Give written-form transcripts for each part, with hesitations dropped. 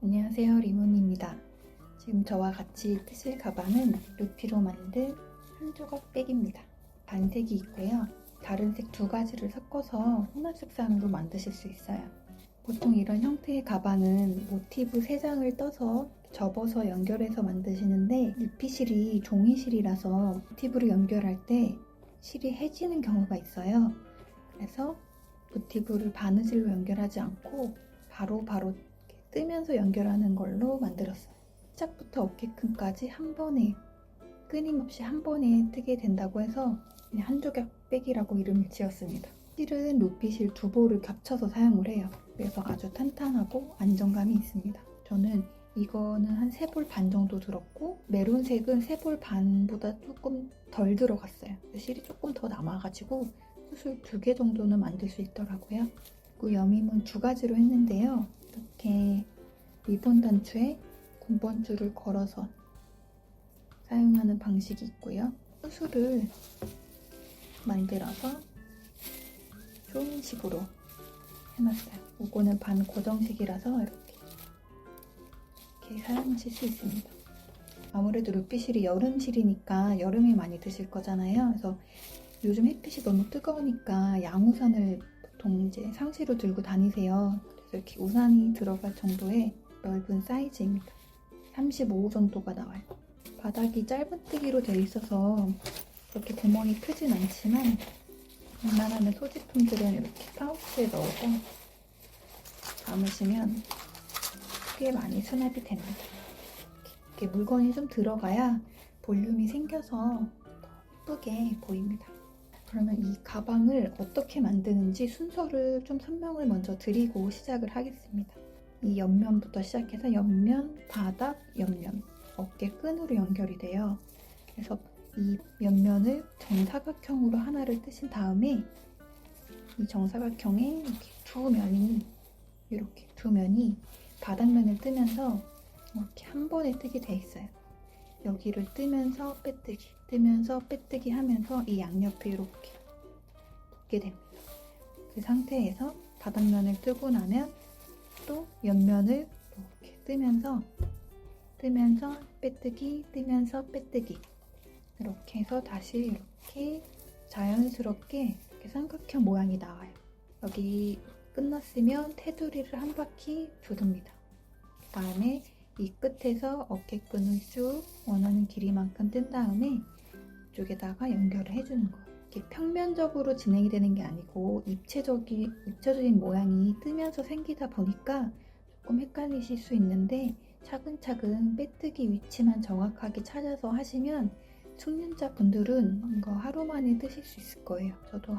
안녕하세요, 리몬입니다. 지금 저와 같이 뜨실 가방은 루피로 만든 한 조각 백입니다. 반색이 있고요. 다른 색 두 가지를 섞어서 혼합 색상으로 만드실 수 있어요. 보통 이런 형태의 가방은 모티브 3장을 떠서 접어서 연결해서 만드시는데 루피 실이 종이 실이라서 모티브를 연결할 때 실이 해지는 경우가 있어요. 그래서 모티브를 바느질로 연결하지 않고 바로 뜨면서 연결하는 걸로 만들었어요. 시작부터 어깨끈까지 한 번에 끊임없이 한 번에 뜨게 된다고 해서 그냥 한 조각 백이라고 이름을 지었습니다. 실은 루피실 두 볼을 겹쳐서 사용을 해요. 그래서 아주 탄탄하고 안정감이 있습니다. 저는 이거는 한 3볼 반 정도 들었고 메론색은 3볼 반보다 조금 덜 들어갔어요. 실이 조금 더 남아가지고 수술 2개 정도는 만들 수 있더라고요. 그리고 여밈은 2가지로 했는데요. 이렇게 리본 단추에 곰번줄을 걸어서 사용하는 방식이 있고요. 수술을 만들어서 좋은 식으로 해놨어요. 이거는 반 고정식이라서 이렇게 사용하실 수 있습니다. 아무래도 루피실이 여름실이니까 여름에 많이 드실 거잖아요. 그래서 요즘 햇빛이 너무 뜨거우니까 양우산을 보통 이제 상시로 들고 다니세요. 그래서 이렇게 우산이 들어갈 정도의 넓은 사이즈입니다. 35 정도가 나와요. 바닥이 짧은뜨기로 되어 있어서 그렇게 구멍이 크진 않지만 웬만하면 소지품들은 이렇게 파우치에 넣어서 담으시면 꽤 많이 수납이 됩니다. 이렇게 물건이 좀 들어가야 볼륨이 생겨서 더 예쁘게 보입니다. 그러면 이 가방을 어떻게 만드는지 순서를 좀 설명을 먼저 드리고 시작을 하겠습니다. 이 옆면부터 시작해서 옆면, 바닥, 옆면, 어깨끈으로 연결이 돼요. 그래서 이 옆면을 정사각형으로 하나를 뜨신 다음에 이 정사각형에 이렇게 두 면이 바닥면을 뜨면서 이렇게 한 번에 뜨게 돼 있어요. 여기를 뜨면서 빼뜨기, 뜨면서 빼뜨기 하면서 이 양옆에 이렇게 붙게 됩니다. 그 상태에서 바닥면을 뜨고 나면 또 옆면을 이렇게 뜨면서 빼뜨기, 뜨면서 빼뜨기 이렇게 해서 다시 이렇게 자연스럽게 이렇게 삼각형 모양이 나와요. 여기 끝났으면 테두리를 한 바퀴 두릅니다. 그 다음에 이 끝에서 어깨끈을 쭉 원하는 길이만큼 뜬 다음에 이쪽에다가 연결을 해주는 거예요. 이렇게 평면적으로 진행이 되는 게 아니고 입체적인 모양이 뜨면서 생기다 보니까 조금 헷갈리실 수 있는데 차근차근 빼뜨기 위치만 정확하게 찾아서 하시면 숙련자분들은 이거 하루 만에 뜨실 수 있을 거예요. 저도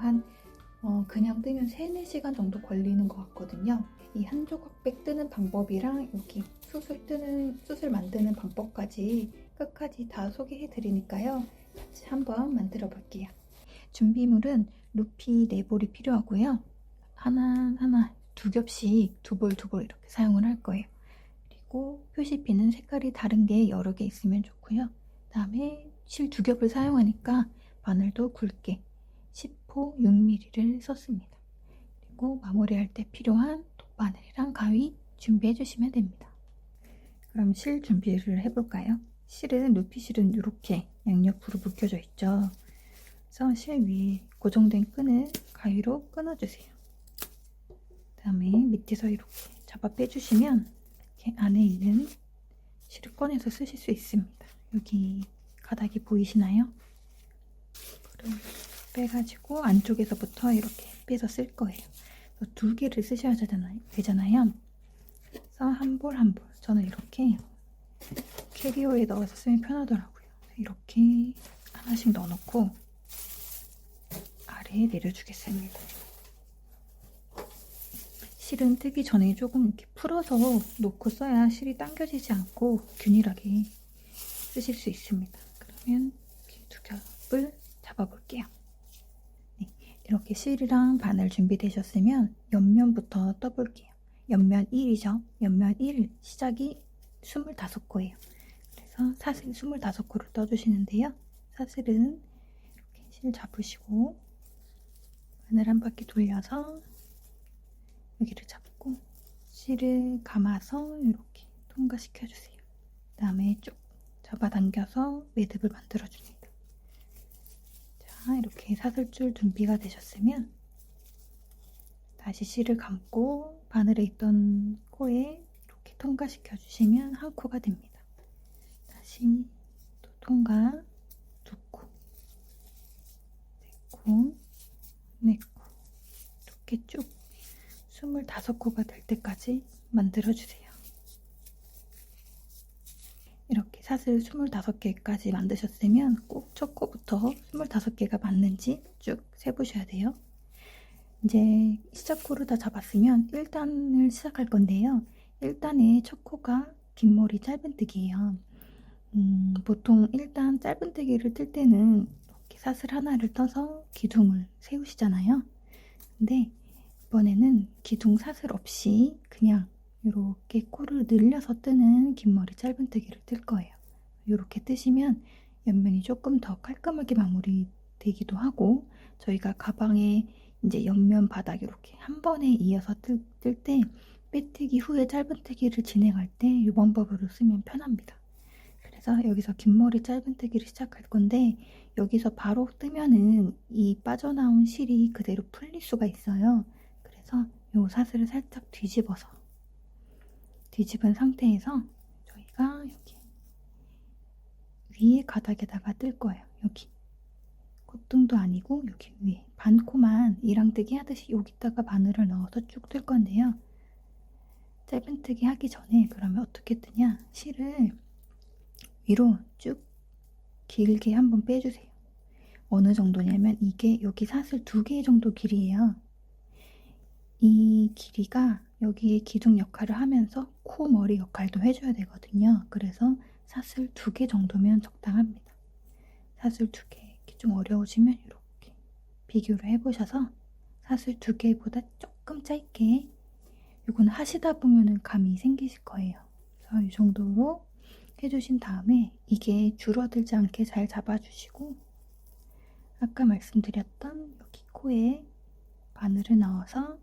그냥 뜨면 3-4시간 정도 걸리는 것 같거든요. 이 한 조각 백 뜨는 방법이랑 여기 수술 만드는 방법까지 끝까지 다 소개해 드리니까요. 같이 한번 만들어 볼게요. 준비물은 루피 4볼이 필요하고요. 하나 2겹씩 2볼 이렇게 사용을 할 거예요. 그리고 표시피는 색깔이 다른 게 여러 개 있으면 좋고요. 그 다음에 실 2겹을 사용하니까 바늘도 굵게 10호 6mm를 썼습니다. 그리고 마무리할 때 필요한 돗바늘이랑 가위 준비해 주시면 됩니다. 그럼 실 준비를 해볼까요? 루피 실은 이렇게 양옆으로 묶여져 있죠. 그래서 실 위에 고정된 끈을 가위로 끊어주세요. 그 다음에 밑에서 이렇게 잡아 빼주시면 이렇게 안에 있는 실을 꺼내서 쓰실 수 있습니다. 여기 가닥이 보이시나요? 그걸 빼가지고 안쪽에서부터 이렇게 빼서 쓸 거예요. 2개를 쓰셔야 되잖아요. 그래서 한 볼. 저는 이렇게 캐리어에 넣어서 쓰면 편하더라고요. 이렇게 하나씩 넣어놓고 아래에 내려주겠습니다. 실은 뜨기 전에 조금 이렇게 풀어서 놓고 써야 실이 당겨지지 않고 균일하게 쓰실 수 있습니다. 그러면 이렇게 2겹을 잡아볼게요. 네, 이렇게 실이랑 바늘 준비되셨으면 옆면부터 떠볼게요. 옆면 1이죠. 옆면 1 시작이 25코예요. 그래서 사슬 25코를 떠주시는데요. 사슬은 이렇게 실 잡으시고 바늘 한 바퀴 돌려서 여기를 잡고 실을 감아서 이렇게 통과시켜주세요. 그 다음에 쭉 잡아당겨서 매듭을 만들어줍니다. 자, 이렇게 사슬줄 준비가 되셨으면 다시 실을 감고 바늘에 있던 코에 이렇게 통과시켜 주시면 한 코가 됩니다. 다시 또 통과, 두 코, 세 코, 네 코, 이렇게 쭉 25코가 될 때까지 만들어주세요. 이렇게 사슬 25개까지 만드셨으면 꼭 첫 코부터 25개가 맞는지 쭉 세보셔야 돼요. 이제 시작코를 다 잡았으면 1단을 시작할 건데요. 1단의 첫 코가 긴 머리 짧은뜨기예요. 보통 1단 짧은뜨기를 뜰 때는 이렇게 사슬 하나를 떠서 기둥을 세우시잖아요. 근데 이번에는 기둥 사슬 없이 그냥 이렇게 코를 늘려서 뜨는 긴 머리 짧은뜨기를 뜰 거예요. 이렇게 뜨시면 옆면이 조금 더 깔끔하게 마무리되기도 하고, 저희가 가방에 이제 옆면 바닥 이렇게 한 번에 이어서 뜰 때 빼뜨기 후에 짧은뜨기를 진행할 때 이 방법으로 쓰면 편합니다. 그래서 여기서 긴 머리 짧은뜨기를 시작할 건데, 여기서 바로 뜨면은 이 빠져나온 실이 그대로 풀릴 수가 있어요. 그래서 이 사슬을 살짝 뒤집은 상태에서 저희가 여기 위에 가닥에다가 뜰 거예요. 여기 콧등도 아니고 여기 위에 반코만 이랑뜨기 하듯이 여기다가 바늘을 넣어서 쭉 뜰 건데요. 짧은뜨기 하기 전에 그러면 어떻게 뜨냐, 실을 위로 쭉 길게 한번 빼주세요. 어느 정도냐면 이게 여기 사슬 2개 정도 길이에요. 이 길이가 여기에 기둥 역할을 하면서 코 머리 역할도 해줘야 되거든요. 그래서 사슬 2개 정도면 적당합니다. 사슬 2개 좀 어려우시면 이렇게 비교를 해보셔서 사슬 2개보다 조금 짧게, 이건 하시다 보면은 감이 생기실 거예요. 그래서 이 정도로 해주신 다음에 이게 줄어들지 않게 잘 잡아주시고, 아까 말씀드렸던 여기 코에 바늘을 넣어서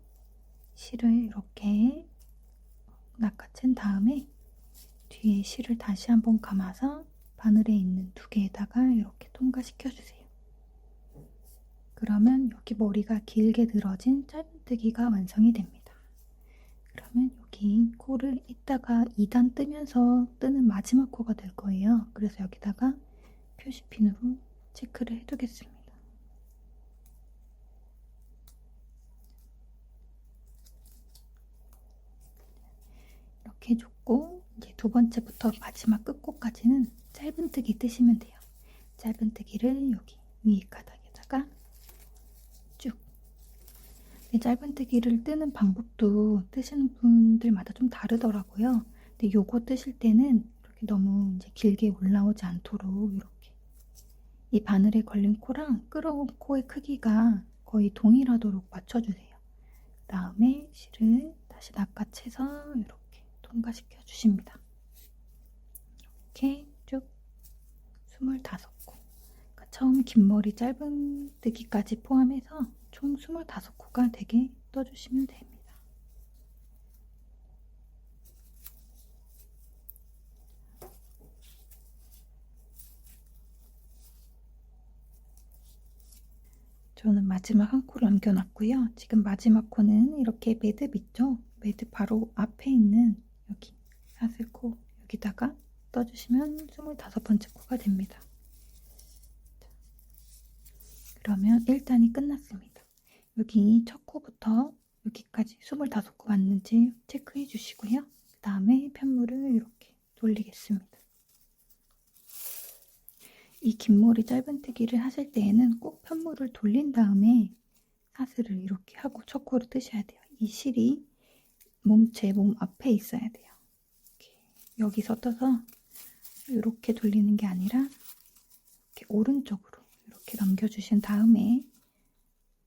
실을 이렇게 낚아챈 다음에 뒤에 실을 다시 한번 감아서 바늘에 있는 2개에다가 이렇게 통과시켜주세요. 그러면 여기 머리가 길게 늘어진 짧은뜨기가 완성이 됩니다. 그러면 여기 코를 이따가 2단 뜨면서 뜨는 마지막 코가 될 거예요. 그래서 여기다가 표시핀으로 체크를 해두겠습니다. 이렇게 해줬고, 이제 두 번째부터 마지막 끝코까지는 짧은뜨기 뜨시면 돼요. 짧은뜨기를 여기 위에 가닥에다가 쭉. 짧은뜨기를 뜨는 방법도 뜨시는 분들마다 좀 다르더라고요. 근데 요거 뜨실 때는 이렇게 너무 이제 길게 올라오지 않도록 이렇게 이 바늘에 걸린 코랑 끌어온 코의 크기가 거의 동일하도록 맞춰주세요. 그 다음에 실을 다시 낚아채서 이렇게 통과시켜 주십니다. 이렇게 쭉 25코. 그러니까 처음 긴 머리 짧은뜨기까지 포함해서 총 25코가 되게 떠주시면 됩니다. 저는 마지막 한 코를 남겨놨고요. 지금 마지막 코는 이렇게 매듭 있죠? 매듭 바로 앞에 있는 여기 사슬코 여기다가 떠주시면 25번째 코가 됩니다. 그러면 1단이 끝났습니다. 여기 첫 코부터 여기까지 25코 맞는지 체크해 주시고요. 그 다음에 편물을 이렇게 돌리겠습니다. 이 긴 머리 짧은뜨기를 하실 때에는 꼭 편물을 돌린 다음에 사슬을 이렇게 하고 첫 코를 뜨셔야 돼요. 이 실이 제 몸 앞에 있어야 돼요. 이렇게 여기서 떠서 이렇게 돌리는 게 아니라 이렇게 오른쪽으로 이렇게 넘겨주신 다음에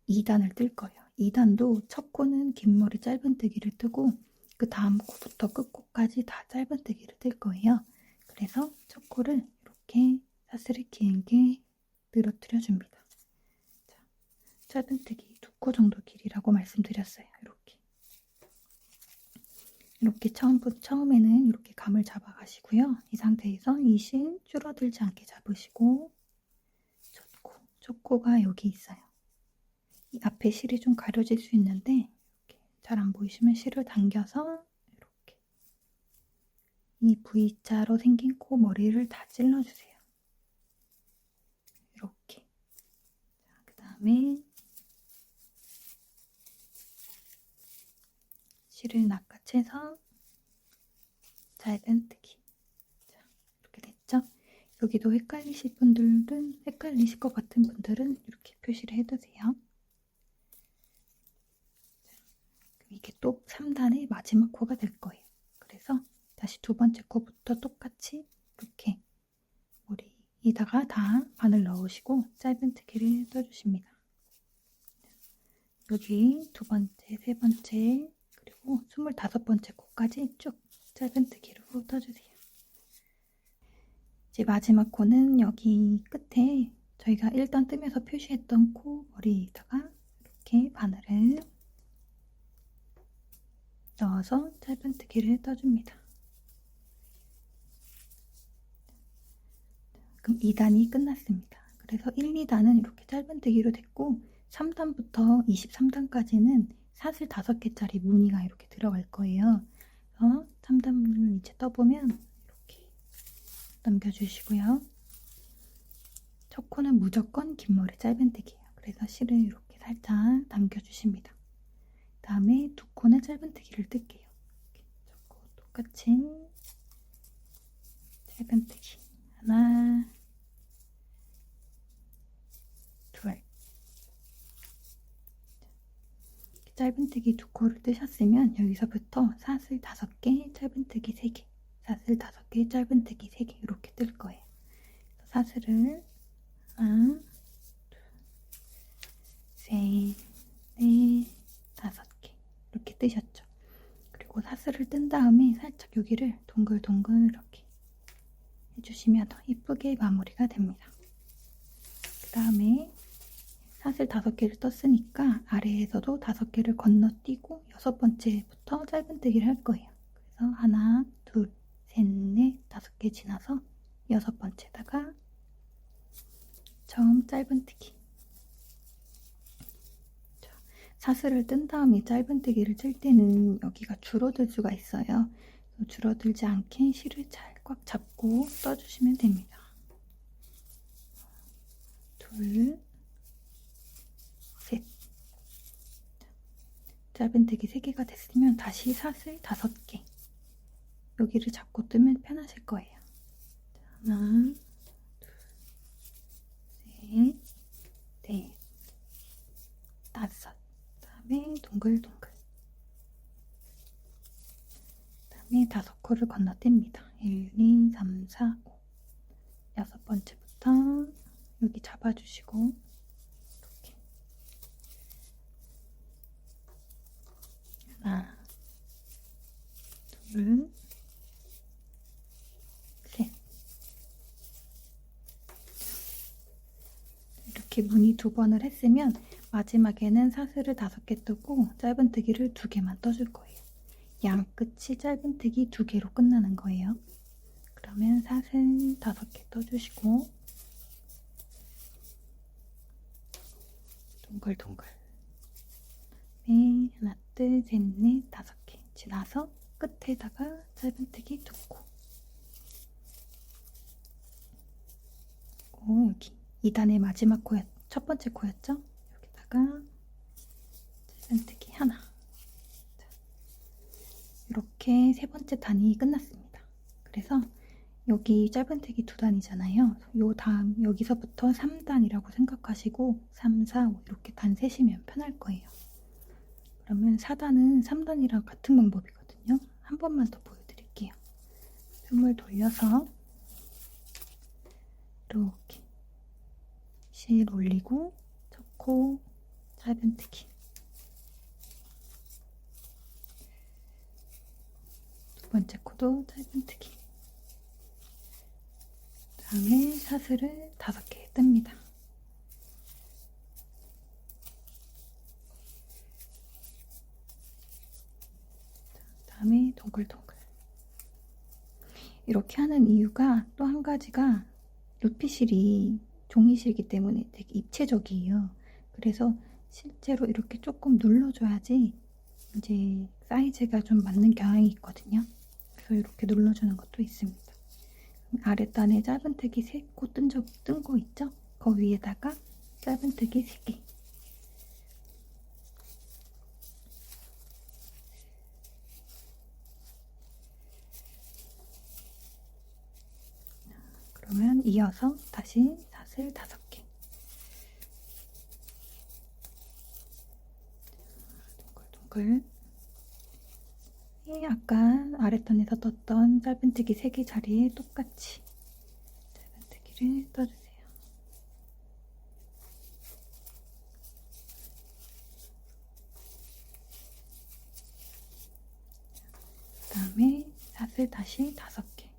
2단을 뜰 거예요. 2단도 첫 코는 긴 머리 짧은뜨기를 뜨고 그 다음 코부터 끝코까지 다 짧은뜨기를 뜰 거예요. 그래서 첫 코를 이렇게 사슬을 길게 늘어뜨려 줍니다. 자, 짧은뜨기 2코 정도 길이라고 말씀드렸어요. 이렇게 이렇게 처음에는 이렇게 감을 잡아가시고요. 이 상태에서 이 실 줄어들지 않게 잡으시고, 초코가 여기 있어요. 이 앞에 실이 좀 가려질 수 있는데 잘 안 보이시면 실을 당겨서 이렇게 이 V자로 생긴 코 머리를 다 찔러주세요. 이렇게. 그 다음에 실을 낚아채서 짧은뜨기. 자, 이렇게 됐죠? 여기도 헷갈리실 것 같은 분들은 이렇게 표시를 해두세요. 이게 또 3단의 마지막 코가 될 거예요. 그래서 다시 두 번째 코부터 똑같이 이렇게 머리에다가 다 바늘 넣으시고 짧은뜨기를 떠주십니다. 여기 두 번째, 세 번째, 그리고 25번째 코까지 쭉 짧은뜨기로 떠주세요. 이제 마지막 코는 여기 끝에 저희가 1단 뜨면서 표시했던 코 머리에다가 이렇게 바늘을 넣어서 짧은뜨기를 떠줍니다. 그럼 2단이 끝났습니다. 그래서 1, 2단은 이렇게 짧은뜨기로 됐고 3단부터 23단까지는 사슬 5개짜리 무늬가 이렇게 들어갈 거예요. 그래서 3단을 이제 떠보면 이렇게 넘겨주시고요. 첫 코는 무조건 긴 머리 짧은뜨기예요. 그래서 실을 이렇게 살짝 당겨주십니다. 그 다음에 두 코는 짧은뜨기를 뜰게요. 첫 코 똑같이 짧은뜨기 하나, 둘. 짧은뜨기 두 코를 뜨셨으면 여기서부터 사슬 5개, 짧은뜨기 3개, 사슬 5개, 짧은뜨기 3개 이렇게 뜰 거예요. 사슬을 하나, 둘, 셋, 넷, 5개 이렇게 뜨셨죠. 그리고 사슬을 뜬 다음에 살짝 여기를 동글동글 이렇게 해주시면 더 예쁘게 마무리가 됩니다. 그 다음에 사슬 5개를 떴으니까 아래에서도 5개를 건너뛰고 6번째부터 짧은뜨기를 할 거예요. 그래서 하나, 둘, 셋, 넷, 5개 지나서 6번째다가 처음 짧은뜨기. 사슬을 뜬 다음에 짧은뜨기를 뜰 때는 여기가 줄어들 수가 있어요. 줄어들지 않게 실을 잘 꽉 잡고 떠주시면 됩니다. 둘, 셋. 짧은뜨기 3개가 됐으면 다시 사슬 5개. 여기를 잡고 뜨면 편하실 거예요. 하나, 둘, 셋, 넷, 5. 그다음에 동글동글. 그다음에 5코를 건너뗍니다. 1, 2, 3, 4, 5. 6번째부터 여기 잡아주시고 이렇게 하나, 둘, 셋. 이렇게 무늬 2번을 했으면 마지막에는 사슬을 5개 뜨고 짧은뜨기를 2개만 떠줄 거예요. 양 끝이 짧은뜨기 2개로 끝나는 거예요. 그러면 사슬 5개 떠주시고 동글동글. 네, 하나, 둘, 셋, 넷, 5개 지나서 끝에다가 짧은뜨기 2코. 그리고 여기 2단의 마지막 첫 번째 코였죠? 여기다가 짧은뜨기 하나. 이렇게 세 번째 단이 끝났습니다. 그래서 여기 짧은뜨기 2단이잖아요. 요 다음 여기서부터 3단이라고 생각하시고 3, 4, 5 이렇게 단 세시면 편할 거예요. 그러면 4단은 3단이랑 같은 방법이거든요. 한 번만 더 보여드릴게요. 틈을 돌려서 이렇게 실 올리고 첫 코 짧은뜨기. 두 번째 코도 짧은뜨기. 그다음에 사슬을 5개 뜹니다. 다음에 동글동글. 이렇게 하는 이유가 또 한 가지가 루피실이 종이실이기 때문에 되게 입체적이에요. 그래서 실제로 이렇게 조금 눌러줘야지 이제 사이즈가 좀 맞는 경향이 있거든요. 그래서 이렇게 눌러주는 것도 있습니다. 아랫단에 짧은뜨기 3코 뜬 거 있죠? 그 위에다가 짧은뜨기 3개. 그러면 이어서 다시 사슬 5개. 동글동글. 아까 아랫단에서 떴던 짧은뜨기 3개 자리에 똑같이 짧은뜨기를 떠주세요. 그 다음에 사슬 다시 5개.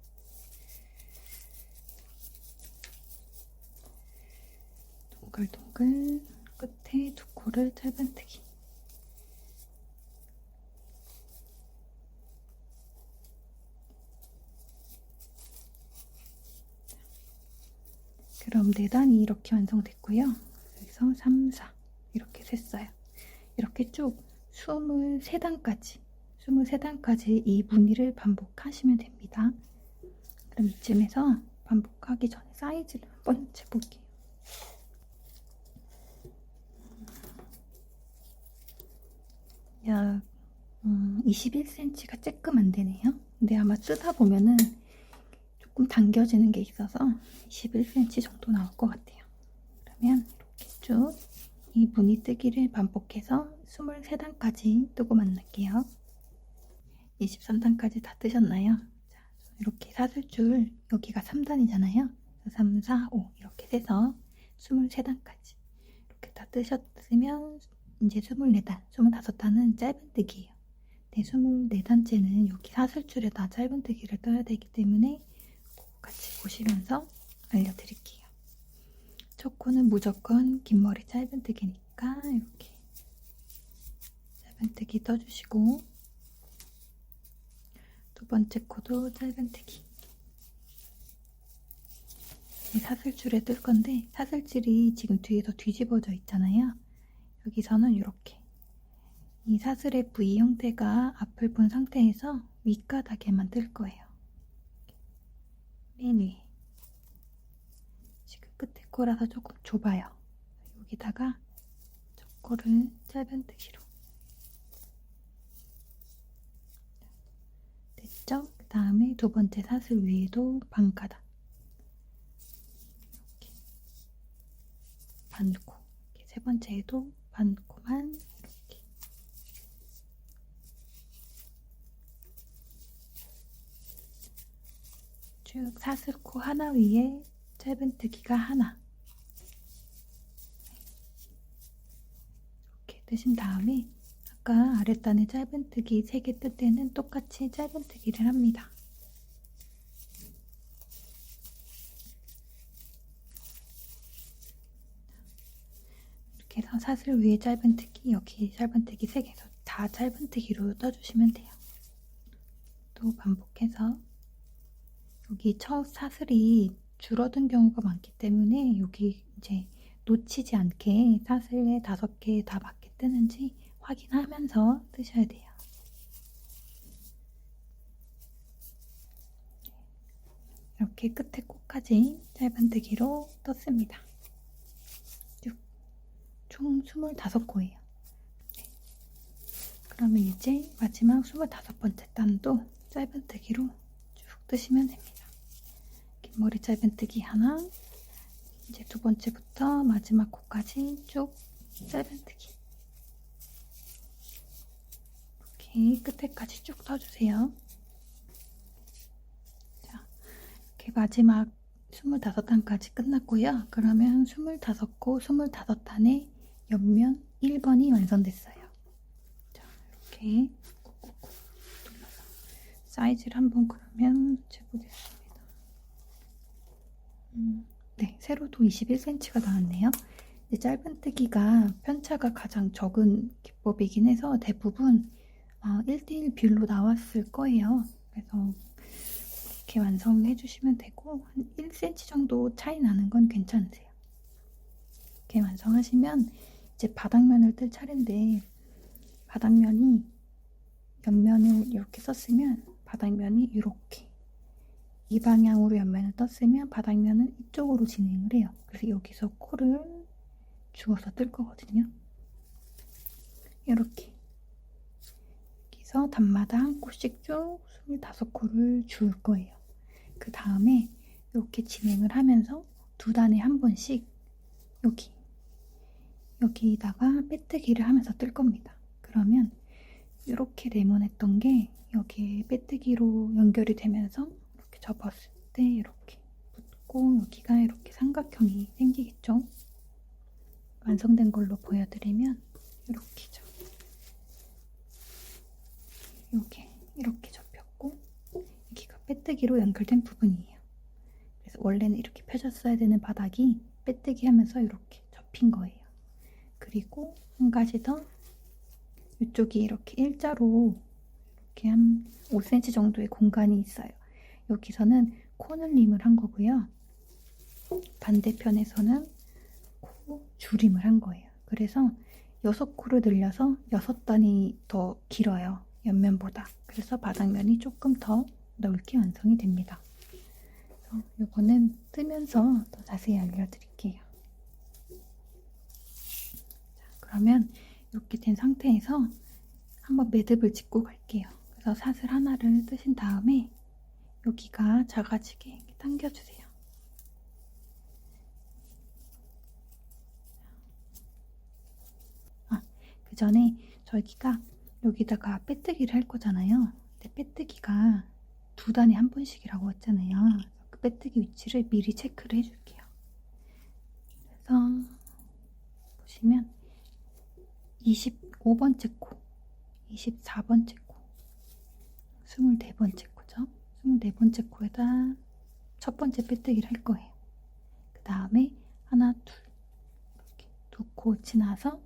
동글동글 끝에 2코를 짧은뜨기. 그럼 4단이 이렇게 완성됐고요. 여기서 3, 4 이렇게 셌어요. 이렇게 쭉 23단까지 이 무늬를 반복하시면 됩니다. 그럼 이쯤에서 반복하기 전에 사이즈를 한번 재볼게요. 약 21cm가 조금 안 되네요. 근데 아마 쓰다 보면은 조금 당겨지는 게 있어서 21cm 정도 나올 것 같아요. 그러면 이렇게 쭉 이 무늬 뜨기를 반복해서 23단까지 뜨고 만날게요. 23단까지 다 뜨셨나요? 자, 이렇게 사슬줄 여기가 3단이잖아요. 3, 4, 5 이렇게 돼서 23단까지 이렇게 다 뜨셨으면 이제 24단, 25단은 짧은뜨기예요. 네, 24단째는 여기 사슬줄에다 짧은뜨기를 떠야 되기 때문에 같이 보시면서 알려드릴게요. 첫 코는 무조건 긴 머리 짧은뜨기니까 이렇게 짧은뜨기 떠주시고, 두 번째 코도 짧은뜨기. 사슬줄에 뜰 건데 사슬줄이 지금 뒤에서 뒤집어져 있잖아요. 여기서는 이렇게 이 사슬의 V 형태가 앞을 본 상태에서 윗가닥에만 뜰 거예요. 맨 위에. 지금 끝에 코라서 조금 좁아요. 여기다가 첫 코를 짧은뜨기로. 됐죠? 그 다음에 두 번째 사슬 위에도 반가닥. 이렇게 반코. 이렇게 세 번째에도 반코만 이렇게. 쭉 사슬코 하나 위에 짧은뜨기가 하나. 이렇게 뜨신 다음에 아까 아랫단에 짧은뜨기 3개 뜰 때는 똑같이 짧은뜨기를 합니다. 이렇게 해서 사슬 위에 짧은뜨기, 여기 짧은뜨기 3개에서 다 짧은뜨기로 떠주시면 돼요. 또 반복해서 여기 첫 사슬이 줄어든 경우가 많기 때문에 여기 이제 놓치지 않게 사슬에 5개 다 맞게 뜨는지 확인하면서 뜨셔야 돼요. 이렇게 끝에 코까지 짧은뜨기로 떴습니다. 총 25코예요. 그러면 이제 마지막 25번째 단도 짧은뜨기로 쭉 뜨시면 됩니다. 긴 머리 짧은뜨기 하나, 이제 두 번째부터 마지막 코까지 쭉 짧은뜨기. 이렇게 끝에까지 쭉 떠주세요. 자, 이렇게 마지막 25단까지 끝났고요. 그러면 25코, 25단의 옆면 1번이 완성됐어요. 자, 이렇게 꾹꾹꾹 눌러서 사이즈를 한번 그러면 재보겠습니다. 네, 세로도 21cm가 나왔네요. 짧은뜨기가 편차가 가장 적은 기법이긴 해서 대부분 1대1 비율로 나왔을 거예요. 그래서 이렇게 완성해 주시면 되고 한 1cm 정도 차이 나는 건 괜찮으세요. 이렇게 완성하시면 이제 바닥면을 뜰 차례인데, 바닥면이 옆면을 이렇게 썼으면 바닥면이 이렇게, 이 방향으로 옆면을 떴으면 바닥면은 이쪽으로 진행을 해요. 그래서 여기서 코를 주워서 뜰 거거든요. 이렇게 여기서 단마다 한 코씩 쭉 25코를 주울 거예요. 그 다음에 이렇게 진행을 하면서 두 단에 한 번씩 여기다가 빼뜨기를 하면서 뜰 겁니다. 그러면 이렇게 네모냈던 게 여기에 빼뜨기로 연결이 되면서 이렇게 접었을 때 이렇게 붙고 여기가 이렇게 삼각형이 생기겠죠? 완성된 걸로 보여드리면 이렇게죠. 이렇게 접혔고 여기가 빼뜨기로 연결된 부분이에요. 그래서 원래는 이렇게 펴졌어야 되는 바닥이 빼뜨기 하면서 이렇게 접힌 거예요. 그리고 한 가지 더, 이쪽이 이렇게 일자로 이렇게 한 5cm 정도의 공간이 있어요. 여기서는 코늘림을 한 거고요. 반대편에서는 코 줄임을 한 거예요. 그래서 6코를 늘려서 6단이 더 길어요. 옆면보다. 그래서 바닥면이 조금 더 넓게 완성이 됩니다. 이거는 뜨면서 더 자세히 알려드릴게요. 자, 그러면 이렇게 된 상태에서 한번 매듭을 짚고 갈게요. 그래서 사슬 하나를 뜨신 다음에 여기가 작아지게 이렇게 당겨주세요. 그 전에 저희가 여기다가 빼뜨기를 할 거잖아요. 근데 빼뜨기가 두 단에 한 번씩이라고 했잖아요. 그 빼뜨기 위치를 미리 체크를 해줄게요. 그래서 보시면 25번째 코, 24번째 코, 24번째 코죠. 24번째 코에다 첫 번째 빼뜨기를 할 거예요. 그 다음에 하나, 둘, 이렇게 두 코 지나서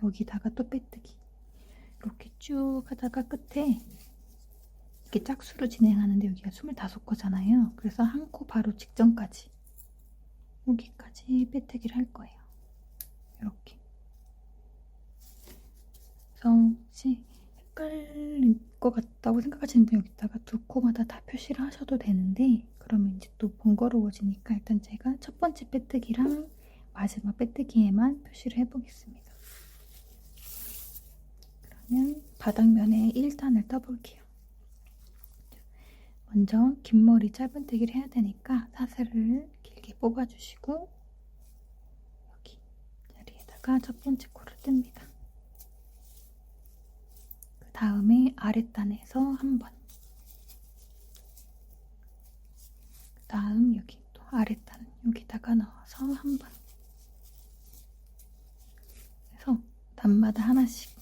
여기다가 또 빼뜨기. 이렇게 쭉 하다가 끝에 이렇게 짝수로 진행하는데 여기가 25코잖아요. 그래서 한 코 바로 직전까지 여기까지 빼뜨기를 할 거예요. 이렇게. 그래서 혹시 헷갈릴 것 같다고 생각하시는 분 여기다가 두 코마다 다 표시를 하셔도 되는데, 그러면 이제 또 번거로워지니까 일단 제가 첫 번째 빼뜨기랑 마지막 빼뜨기에만 표시를 해보겠습니다. 그러면 바닥면에 1단을 떠볼게요. 먼저 긴 머리 짧은뜨기를 해야 되니까 사슬을 길게 뽑아주시고 여기 자리에다가 첫 번째 코를 뜹니다. 그 다음에 아랫단에서 한 번, 그 다음 여기 또 아랫단 여기다가 넣어서 한 번, 그래서 단마다 하나씩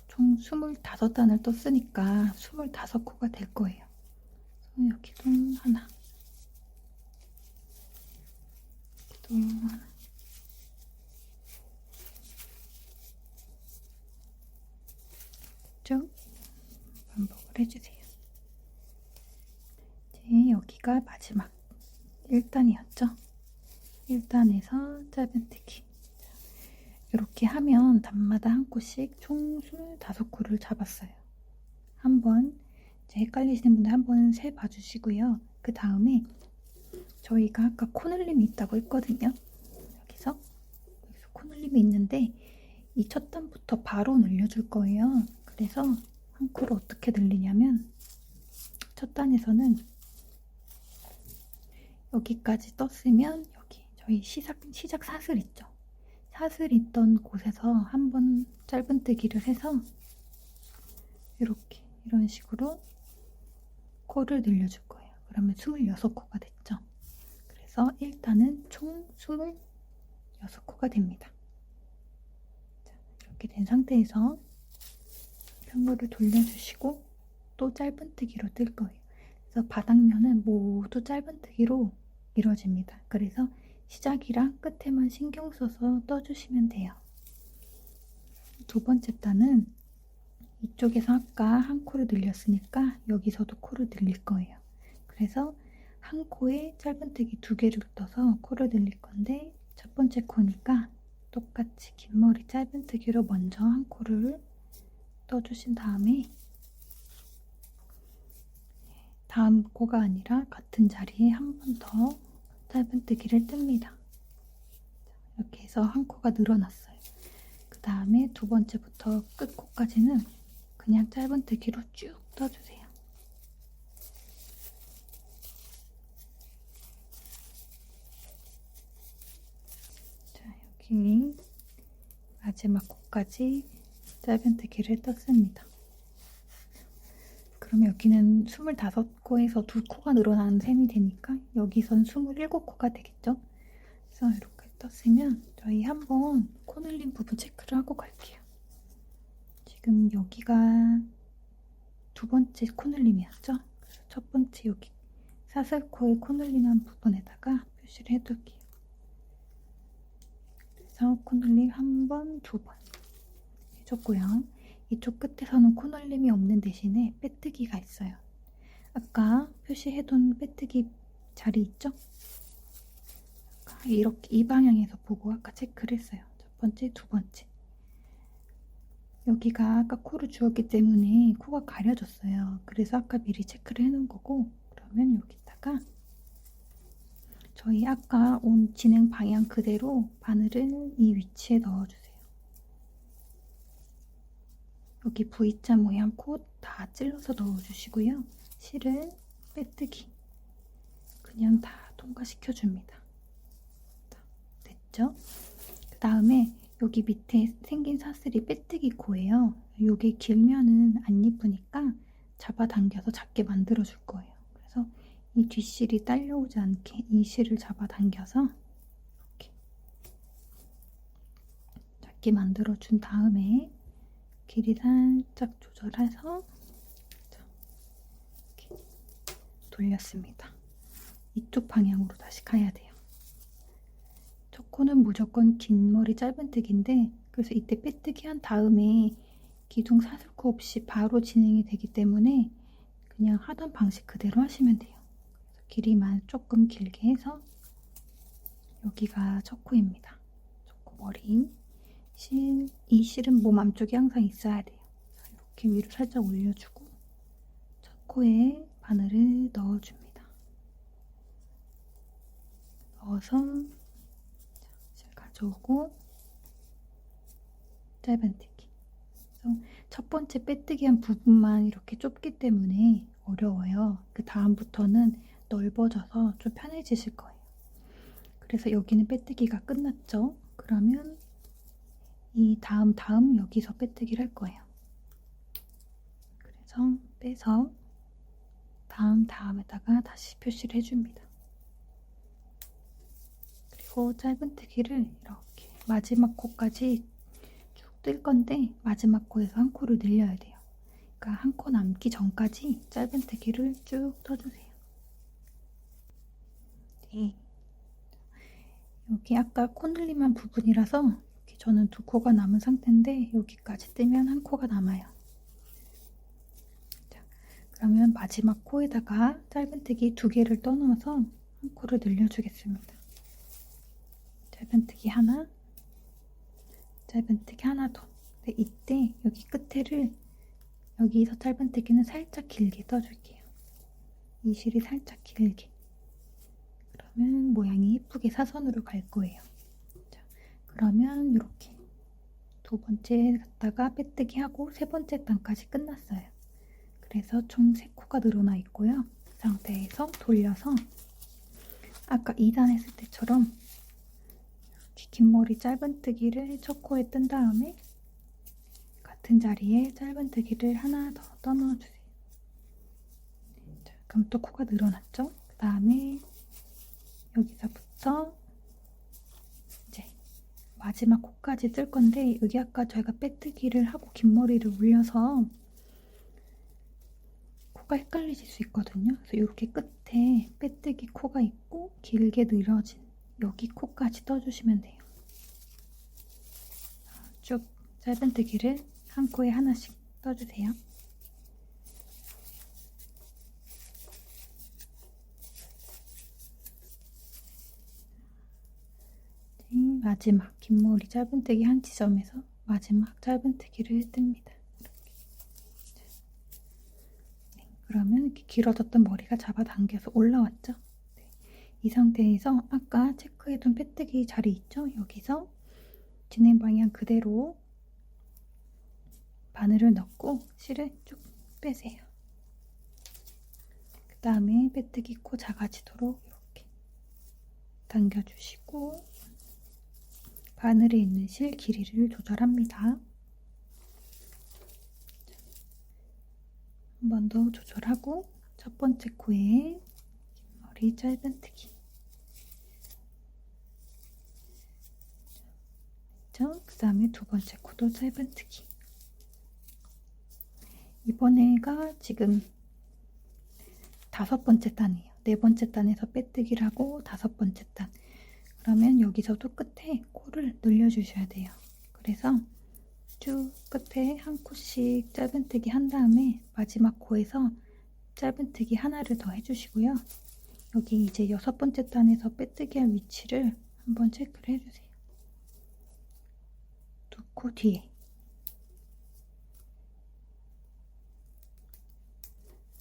총 25단을 떴으니까 25코가 될 거예요. 그래서 여기도 하나, 여기도 하나, 쭉 반복을 해주세요. 이제 여기가 마지막 1단이었죠? 1단에서 짧은뜨기. 이렇게 하면 단마다 한 코씩 총 25코를 잡았어요. 한번 이제 헷갈리시는 분들 한번 세 봐주시고요. 그 다음에 저희가 아까 코늘림이 있다고 했거든요. 여기서 코늘림이 있는데 이 첫 단부터 바로 늘려줄 거예요. 그래서 한 코를 어떻게 늘리냐면 첫 단에서는 여기까지 떴으면 여기 저희 시작 사슬 있죠? 사슬 있던 곳에서 한번 짧은뜨기를 해서 이렇게 이런 식으로 코를 늘려줄 거예요. 그러면 26코가 됐죠. 그래서 1단은 총 26코가 됩니다. 자, 이렇게 된 상태에서 편물을 돌려주시고 또 짧은뜨기로 뜰 거예요. 그래서 바닥면은 모두 짧은뜨기로 이루어집니다. 그래서 시작이랑 끝에만 신경 써서 떠주시면 돼요. 두 번째 단은 이쪽에서 아까 한 코를 늘렸으니까 여기서도 코를 늘릴 거예요. 그래서 한 코에 짧은뜨기 2개를 떠서 코를 늘릴 건데 첫 번째 코니까 똑같이 긴 머리 짧은뜨기로 먼저 한 코를 떠주신 다음에 다음 코가 아니라 같은 자리에 한 번 더 짧은뜨기를 뜹니다. 이렇게 해서 한 코가 늘어났어요. 그 다음에 두 번째부터 끝코까지는 그냥 짧은뜨기로 쭉 떠주세요. 자, 여기 마지막 코까지 짧은뜨기를 떴습니다. 그럼 여기는 25코에서 2코가 늘어나는 셈이 되니까 여기선 27코가 되겠죠? 그래서 이렇게 떴으면 저희 한번 코 늘린 부분 체크를 하고 갈게요. 지금 여기가 두 번째 코 늘림이었죠? 첫 번째 여기 사슬코에 코 늘리는 부분에다가 표시를 해둘게요. 그래서 코 늘림 1번, 2번 해줬고요. 이쪽 끝에서는 코 늘림이 없는 대신에 빼뜨기가 있어요. 아까 표시해둔 빼뜨기 자리 있죠? 이렇게 이 방향에서 보고 아까 체크를 했어요. 첫 번째, 두 번째. 여기가 아까 코를 주었기 때문에 코가 가려졌어요. 그래서 아까 미리 체크를 해놓은 거고, 그러면 여기다가 저희 아까 온 진행 방향 그대로 바늘을 이 위치에 넣어주세요. 여기 V자 모양 코 다 찔러서 넣어주시고요. 실은 빼뜨기 그냥 다 통과시켜줍니다. 됐죠? 그 다음에 여기 밑에 생긴 사슬이 빼뜨기 코예요. 이게 길면은 안 예쁘니까 잡아당겨서 작게 만들어줄 거예요. 그래서 이 뒷실이 딸려오지 않게 이 실을 잡아당겨서 이렇게 작게 만들어준 다음에 길이 살짝 조절해서 이렇게 돌렸습니다. 이쪽 방향으로 다시 가야 돼요. 첫 코는 무조건 긴 머리 짧은뜨기인데 그래서 이때 빼뜨기 한 다음에 기둥 사슬코 없이 바로 진행이 되기 때문에 그냥 하던 방식 그대로 하시면 돼요. 그래서 길이만 조금 길게 해서 여기가 첫 코입니다. 첫 코 머리. 이 실은 몸 앞쪽에 항상 있어야 돼요. 이렇게 위로 살짝 올려주고 첫 코에 바늘을 넣어줍니다. 넣어서 실 가져오고 짧은뜨기. 그래서 첫 번째 빼뜨기 한 부분만 이렇게 좁기 때문에 어려워요. 그 다음부터는 넓어져서 좀 편해지실 거예요. 그래서 여기는 빼뜨기가 끝났죠? 그러면 이 다음 여기서 빼뜨기를 할 거예요. 그래서 빼서 다음에다가 다시 표시를 해줍니다. 그리고 짧은뜨기를 이렇게 마지막 코까지 쭉 뜰 건데 마지막 코에서 한 코를 늘려야 돼요. 그러니까 한 코 남기 전까지 짧은뜨기를 쭉 떠주세요. 네. 여기 아까 코 늘림한 부분이라서 저는 2코가 남은 상태인데 여기까지 뜨면 한 코가 남아요. 자, 그러면 마지막 코에다가 짧은뜨기 2개를 떠넣어서 한 코를 늘려주겠습니다. 짧은뜨기 하나, 짧은뜨기 하나 더. 근데 이때 여기 끝에를 여기서 짧은뜨기는 살짝 길게 떠줄게요. 이 실이 살짝 길게. 그러면 모양이 예쁘게 사선으로 갈 거예요. 그러면 이렇게 두 번째 갔다가 빼뜨기 하고 세 번째 단까지 끝났어요. 그래서 총 3코가 늘어나 있고요. 그 상태에서 돌려서 아까 2단 했을 때처럼 이렇게 긴 머리 짧은뜨기를 첫 코에 뜬 다음에 같은 자리에 짧은뜨기를 하나 더 떠넣어주세요. 자, 그럼 또 코가 늘어났죠? 그 다음에 여기서부터 마지막 코까지 뜰 건데 여기 아까 저희가 빼뜨기를 하고 긴 머리를 올려서 코가 헷갈리실 수 있거든요. 그래서 이렇게 끝에 빼뜨기 코가 있고 길게 늘어진 여기 코까지 떠주시면 돼요. 쭉 짧은뜨기를 한 코에 하나씩 떠주세요. 마지막 긴머리 짧은뜨기 한 지점에서 마지막 짧은뜨기를 뜹니다. 네, 그러면 이렇게 길어졌던 머리가 잡아당겨서 올라왔죠? 네, 이 상태에서 아까 체크해둔 빼뜨기 자리 있죠? 여기서 진행 방향 그대로 바늘을 넣고 실을 쭉 빼세요. 그 다음에 빼뜨기 코 작아지도록 이렇게 당겨주시고 바늘에 있는 실 길이를 조절합니다. 한 번 더 조절하고 첫 번째 코에 머리 짧은뜨기 그 다음에 두 번째 코도 짧은뜨기. 이번에가 지금 5번째 단이에요. 4번째 단에서 빼뜨기를 하고 5번째 단. 그러면 여기서도 끝에 코를 늘려주셔야 돼요. 그래서 쭉 끝에 한 코씩 짧은뜨기 한 다음에 마지막 코에서 짧은뜨기 하나를 더 해주시고요. 여기 이제 6번째 단에서 빼뜨기 할 위치를 한번 체크를 해주세요. 두 코 뒤에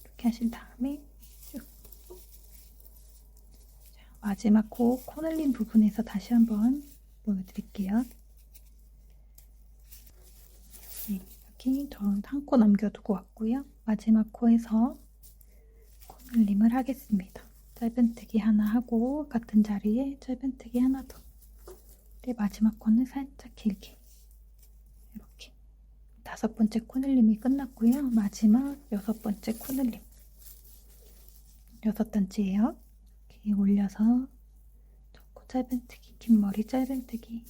이렇게 하신 다음에 쭉 마지막 코 늘린 부분에서 다시 한번 보여드릴게요. 네, 이렇게 저 한 코 남겨두고 왔고요. 마지막 코에서 코 늘림을 하겠습니다. 짧은뜨기 하나 하고 같은 자리에 짧은뜨기 하나 더. 네, 마지막 코는 살짝 길게 이렇게 5번째 코 늘림이 끝났고요. 마지막 6번째 코 늘림 6단째예요. 이렇게 올려서 코 짧은뜨기, 긴 머리 짧은뜨기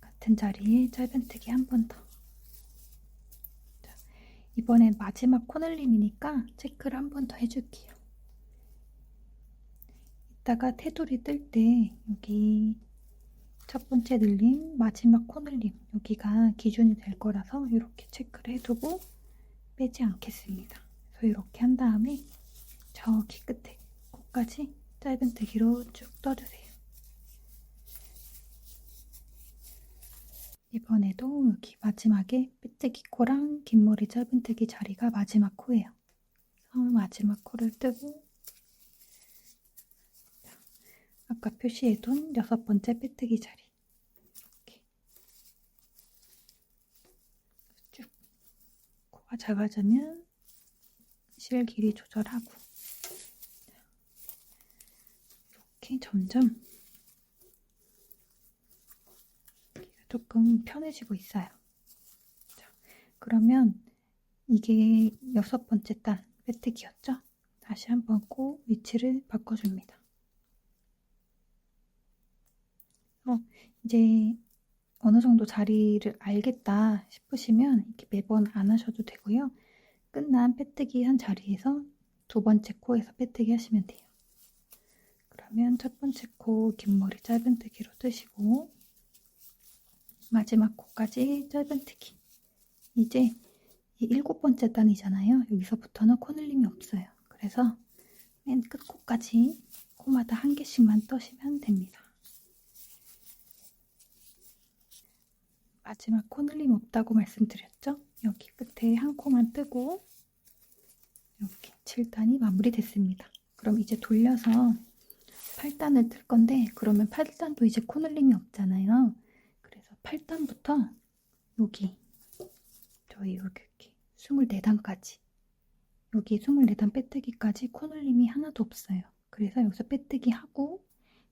같은 자리에 짧은뜨기 한 번 더. 이번엔 마지막 코 늘림이니까 체크를 한 번 더 해줄게요. 이따가 테두리 뜰 때 여기 첫 번째 늘림, 마지막 코 늘림 여기가 기준이 될 거라서 이렇게 체크를 해두고 빼지 않겠습니다. 그래서 이렇게 한 다음에 저기 끝에 코까지 짧은뜨기로 쭉 떠주세요. 이번에도 여기 마지막에 빼뜨기 코랑 긴 머리 짧은뜨기 자리가 마지막 코예요. 그래서 마지막 코를 뜨고 아까 표시해둔 6번째 빼뜨기 자리 이렇게 쭉 코가 작아지면 실 길이 조절하고 이렇게 점점 조금 편해지고 있어요. 자, 그러면 이게 6번째 단 빼뜨기였죠? 다시 한번 코 위치를 바꿔줍니다. 이제 어느 정도 자리를 알겠다 싶으시면 이렇게 매번 안 하셔도 되고요. 끝난 빼뜨기 한 자리에서 두 번째 코에서 빼뜨기 하시면 돼요. 그러면 첫 번째 코 긴 머리 짧은뜨기로 뜨시고 마지막 코까지 짧은뜨기. 이제 이 7번째 단이잖아요. 여기서부터는 코 늘림이 없어요. 그래서 맨 끝 코까지 코마다 한 개씩만 떠시면 됩니다. 마지막 코 늘림 없다고 말씀드렸죠? 여기 끝에 한 코만 뜨고 이렇게 7단이 마무리됐습니다. 그럼 이제 돌려서 8단을 뜰 건데 그러면 8단도 이제 코 늘림이 없잖아요. 그래서 8단부터 여기 저희 이렇게 24단까지 여기 24단 빼뜨기까지 코 늘림이 하나도 없어요. 그래서 여기서 빼뜨기 하고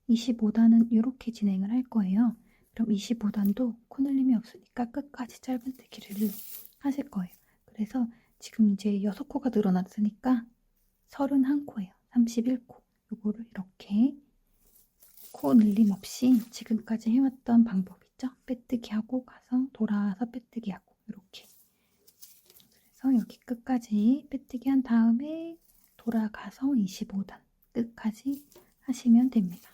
25단은 이렇게 진행을 할 거예요. 그럼 25단도 코 늘림이 없으니까 끝까지 짧은뜨기를 하실 거예요. 그래서 지금 이제 6코가 늘어났으니까 31코예요. 31코. 요거를 이렇게 코 늘림 없이 지금까지 해왔던 방법 있죠? 빼뜨기 하고 가서 돌아와서 빼뜨기 하고 이렇게. 그래서 여기 끝까지 빼뜨기 한 다음에 돌아가서 25단 끝까지 하시면 됩니다.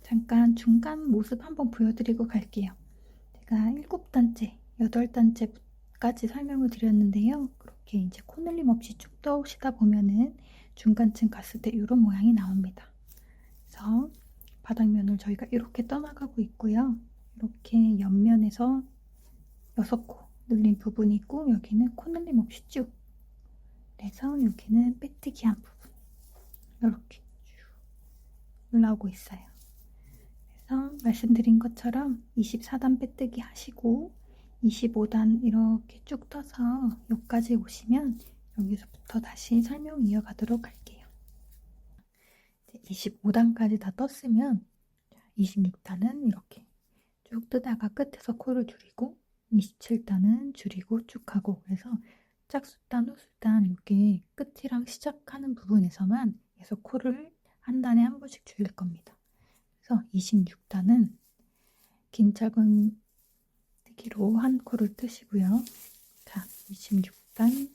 잠깐 중간 모습 한번 보여드리고 갈게요. 제가 7단째, 8단째까지 설명을 드렸는데요. 그렇게 이제 코늘림 없이 쭉 떠오시다 보면은 중간층 갔을 때 이런 모양이 나옵니다. 그래서 바닥면을 저희가 이렇게 떠나가고 있고요. 이렇게 옆면에서 6코 늘린 부분이 있고 여기는 코늘림 없이 쭉, 그래서 여기는 빼뜨기한 부분 이렇게 쭉 올라오고 있어요. 그래서 말씀드린 것처럼 24단 빼뜨기 하시고 25단 이렇게 쭉 떠서 여기까지 오시면 여기서부터 다시 설명 이어가도록 할게요. 25단까지 다 떴으면 26단은 이렇게 쭉 뜨다가 끝에서 코를 줄이고 27단은 줄이고 쭉 가고, 그래서 짝수단, 호수단 이렇게 끝이랑 시작하는 부분에서만 계속 코를 한 단에 한 번씩 줄일 겁니다. 그래서 26단은 긴 짧은 뜨기로 한 코를 뜨시고요. 자, 26단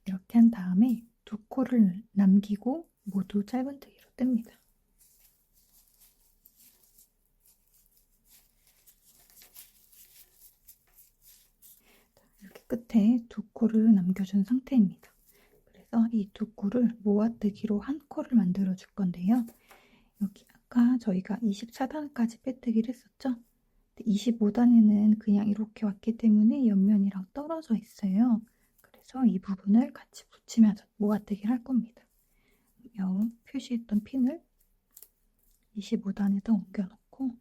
이렇게 한 다음에 두 코를 남기고 모두 짧은뜨기로 뜹니다. 이렇게 끝에 두 코를 남겨준 상태입니다. 그래서 이 두 코를 모아뜨기로 한 코를 만들어 줄 건데요. 여기 아까 저희가 24단까지 빼뜨기를 했었죠? 25단에는 그냥 이렇게 왔기 때문에 옆면이랑 떨어져 있어요. 그래서 이 부분을 같이 붙이면서 모아뜨기를 할 겁니다. 여 표시했던 핀을 25단에다 옮겨놓고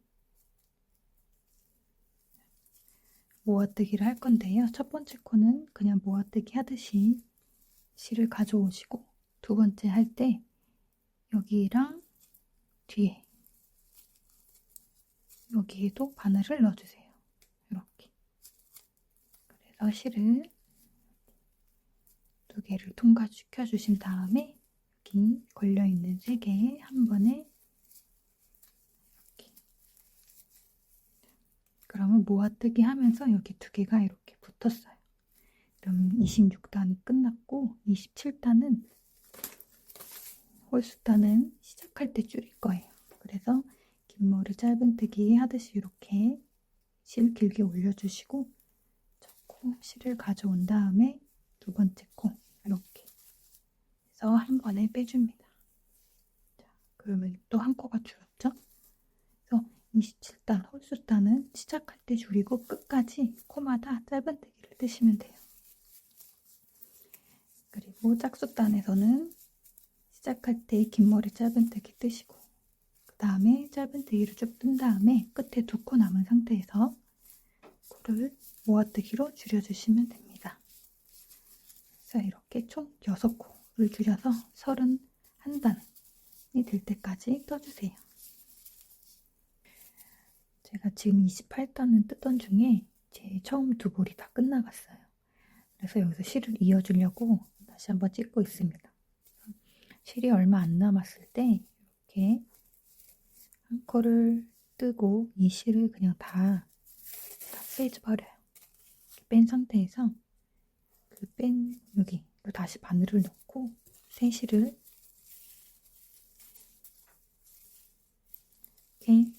모아뜨기를 할 건데요. 첫 번째 코는 그냥 모아뜨기 하듯이 실을 가져오시고, 두 번째 할 때 여기랑 뒤에 여기에도 바늘을 넣어주세요. 이렇게. 그래서 실을 두 개를 통과시켜 주신 다음에 여기 걸려있는 세 개에 한 번에 이렇게. 그러면 모아뜨기 하면서 여기 두 개가 이렇게 붙었어요. 그럼 26단이 끝났고 27단은 홀수단은 시작할 때 줄일 거예요. 그래서 긴 머리 짧은뜨기 하듯이 이렇게 실 길게 올려주시고 첫 코 실을 가져온 다음에 두 번째 코 이렇게 해서 한 번에 빼줍니다. 자, 그러면 또 한 코가 줄었죠? 그래서 27단 홀수단은 시작할 때 줄이고 끝까지 코마다 짧은뜨기를 뜨시면 돼요. 그리고 짝수단에서는 시작할 때 긴 머리 짧은뜨기 뜨시고, 그 다음에 짧은뜨기를 쭉 뜬 다음에 끝에 두 코 남은 상태에서 코를 모아뜨기로 줄여주시면 됩니다. 그래서 이렇게 총 6코를 줄여서 31단이 될 때까지 떠주세요. 제가 지금 28단은 뜯던 중에 제 처음 두 볼이 다 끝나갔어요. 그래서 여기서 실을 이어주려고 다시 한번 찍고 있습니다. 실이 얼마 안 남았을 때 이렇게 한 코를 뜨고 이 실을 그냥 다 빼버려요. 뺀 상태에서 그 뺀 여기로 다시 바늘을 넣고 새 실을 이렇게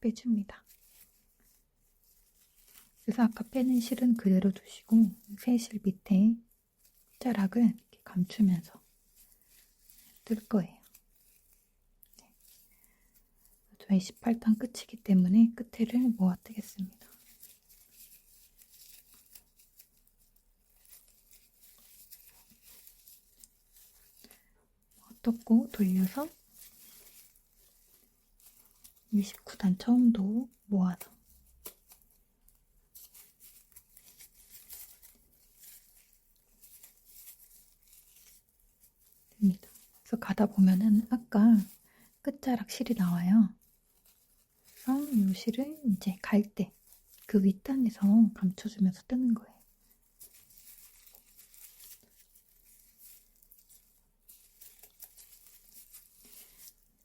빼줍니다. 그래서 아까 빼는 실은 그대로 두시고 새 실 밑에 자락을 이렇게 감추면서 뜰 거예요. 네. 저희 18단 끝이기 때문에 끝에를 모아 뜨겠습니다. 떴고 돌려서 29단 처음도 모아서 됩니다. 그래서 가다 보면은 아까 끝자락 실이 나와요. 그래서 이 실을 이제 갈 때 그 윗단에서 감춰주면서 뜨는 거예요.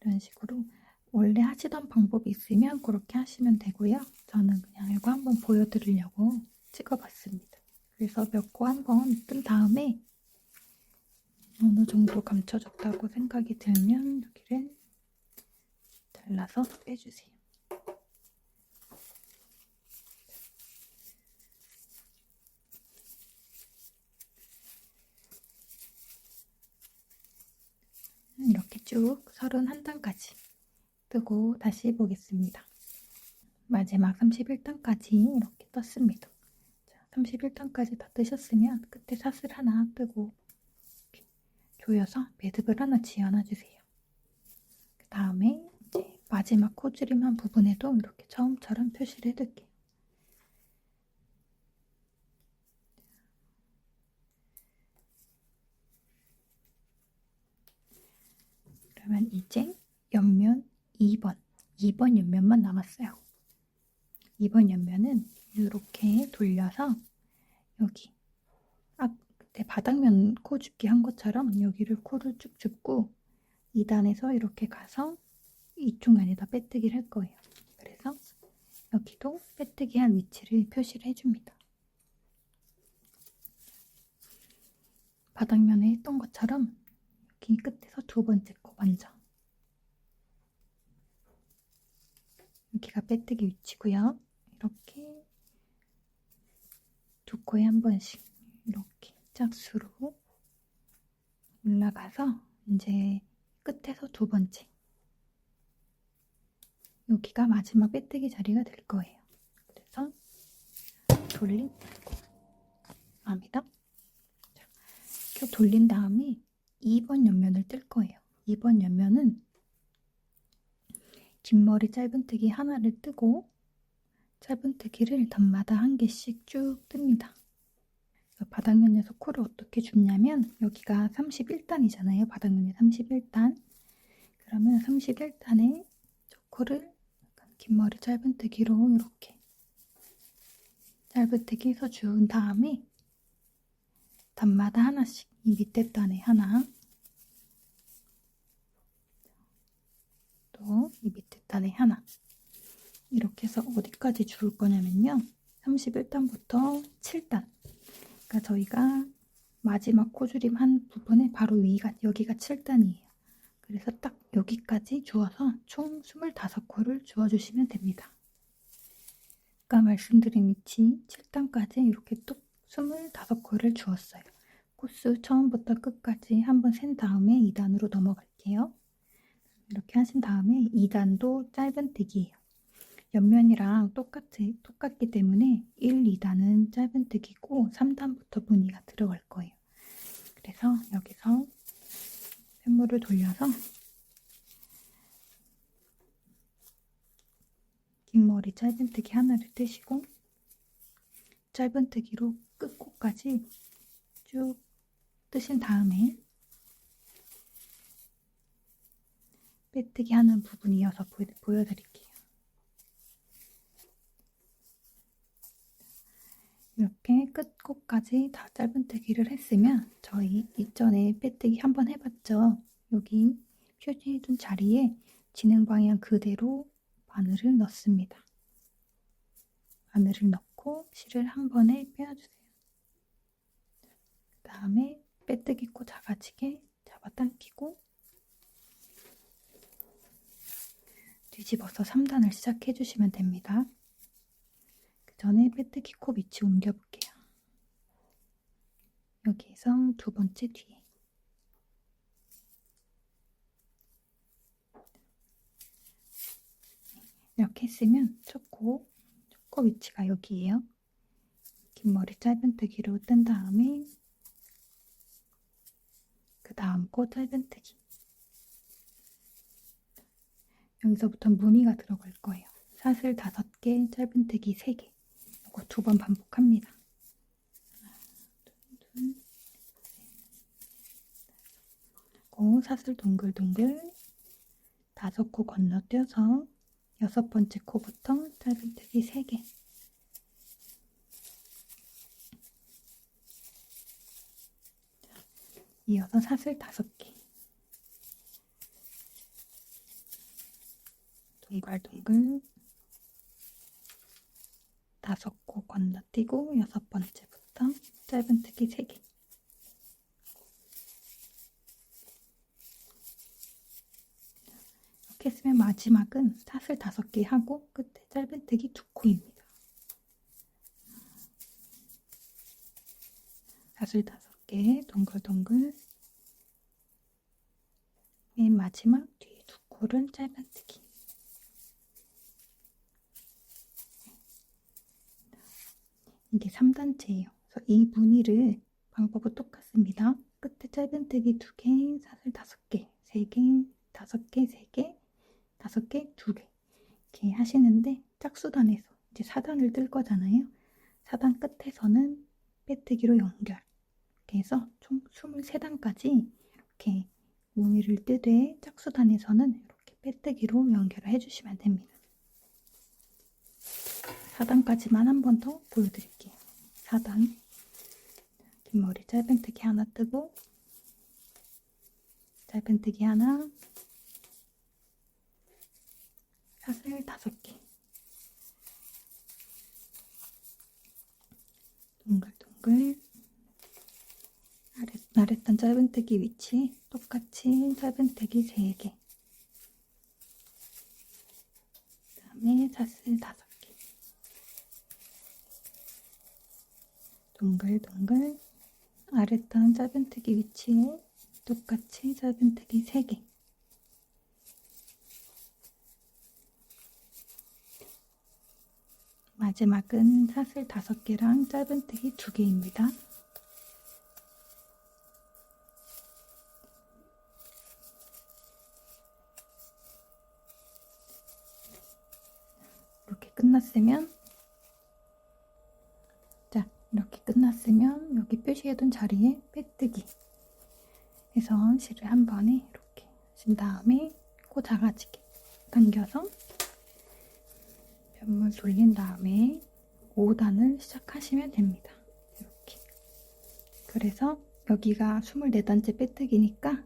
이런 식으로 원래 하시던 방법이 있으면 그렇게 하시면 되고요. 저는 그냥 이거 한번 보여드리려고 찍어봤습니다. 그래서 몇 코 한번 뜬 다음에 어느 정도 감춰졌다고 생각이 들면 여기를 잘라서 빼주세요. 이렇게 쭉 31단까지 뜨고 다시 보겠습니다. 마지막 31단까지 이렇게 떴습니다. 31단까지 다 뜨셨으면 끝에 사슬 하나 뜨고 이렇게 조여서 매듭을 하나 지어놔주세요. 그 다음에 이제 마지막 코줄임한 부분에도 이렇게 처음처럼 표시를 해둘게요. 그러면 이제 옆면 2번 옆면만 남았어요. 2번 옆면은 이렇게 돌려서 여기 그때 바닥면 코 줍기 한 것처럼 여기를 코를 쭉 줍고 2단에서 이렇게 가서 이쪽 면에다 빼뜨기를 할 거예요. 그래서 여기도 빼뜨기 할 위치를 표시를 해줍니다. 바닥면에 했던 것처럼 여기 끝에서 두 번째 코 먼저 여기가 빼뜨기 위치고요. 이렇게 두 코에 한 번씩 이렇게 짝수로 올라가서 이제 끝에서 두 번째 여기가 마지막 빼뜨기 자리가 될 거예요. 그래서 돌리고 압니다. 이렇게 돌린 다음에 2번 옆면을 뜰 거예요. 2번 옆면은 긴 머리 짧은뜨기 하나를 뜨고 짧은뜨기를 단마다 한 개씩 쭉 뜹니다. 바닥면에서 코를 어떻게 줍냐면 여기가 31단이잖아요. 바닥면이 31단. 그러면 31단에 저 코를 긴 머리 짧은뜨기로 이렇게 짧은뜨기 해서 준 다음에 단마다 하나씩 이 밑에 단에 하나 또 이 밑에 단에 하나 이렇게 해서 어디까지 줄 거냐면요. 31단부터 7단 그러니까 저희가 마지막 코줄임 한 부분에 바로 위가 여기가 7단이에요. 그래서 딱 여기까지 주어서 총 25코를 주어주시면 됩니다. 아까 말씀드린 위치 7단까지 이렇게 뚝 25코를 주었어요. 코스 처음부터 끝까지 한번 센 다음에 2단으로 넘어갈게요. 이렇게 하신 다음에 2단도 짧은뜨기예요. 옆면이랑 똑같기 때문에 1, 2단은 짧은뜨기고 3단부터 무늬가 들어갈 거예요. 그래서 여기서 팬물을 돌려서 긴 머리 짧은뜨기 하나를 뜨시고 짧은뜨기로 끝코까지 쭉 뜨신 다음에 빼뜨기 하는 부분 이어서 보여드릴게요. 이렇게 끝코까지 다 짧은뜨기를 했으면 저희 이전에 빼뜨기 한번 해봤죠. 여기 표시해둔 자리에 진행 방향 그대로 바늘을 넣습니다. 바늘을 넣고 실을 한 번에 빼어주세요. 그 다음에 빼뜨기 코 작아지게 잡아당기고 뒤집어서 3단을 시작해주시면 됩니다. 그 전에 빼뜨기 코 위치 옮겨볼게요. 여기에서 두 번째 뒤에 이렇게 했으면 첫 코 위치가 여기예요. 긴 머리 짧은뜨기로 뜬 다음에 그 다음 코 짧은뜨기 여기서부터 무늬가 들어갈 거예요. 사슬 5개, 짧은뜨기 3개 이거 2번 반복합니다. 하나, 둘, 고 사슬 동글동글 5코 건너뛰어서 6번째 코부터 짧은뜨기 3개 이어서 사슬 5개 동글동글 5코 건너뛰고 6번째부터 아랫단 짧은뜨기 3개. 이렇게 했으면 마지막은 사슬 5개 하고 끝에 짧은뜨기 2코입니다. 사슬 5개 동글동글. 맨 마지막 뒤에 2코는 짧은뜨기. 이게 3단체예요. 그래서 이 무늬를 방법은 똑같습니다. 끝에 짧은뜨기 2개, 사슬 5개, 3개, 5개, 3개, 5개, 2개 이렇게 하시는데 짝수단에서 이제 4단을 뜰 거잖아요. 4단 끝에서는 빼뜨기로 연결. 이렇게 해서 총 23단까지 이렇게 무늬를 뜨되 짝수단에서는 이렇게 빼뜨기로 연결을 해주시면 됩니다. 4단까지만 한 번 더 보여드릴게요. 4단 긴 머리 짧은뜨기 하나 뜨고 짧은뜨기 하나, 사슬 5개, 동글동글. 아랫단 짧은뜨기 위치 똑같이 짧은뜨기 3개, 그 다음에 사슬 5개, 동글동글. 아랫단 짧은뜨기 위치에 똑같이 짧은뜨기 3개, 마지막은 사슬 5개랑 짧은뜨기 2개입니다. 이렇게 끝났으면 이렇게 끝났으면 여기 표시해둔 자리에 빼뜨기 해서 실을 한 번에 이렇게 하신 다음에 코 작아지게 당겨서 변물 돌린 다음에 5단을 시작하시면 됩니다. 이렇게. 그래서 여기가 24단째 빼뜨기니까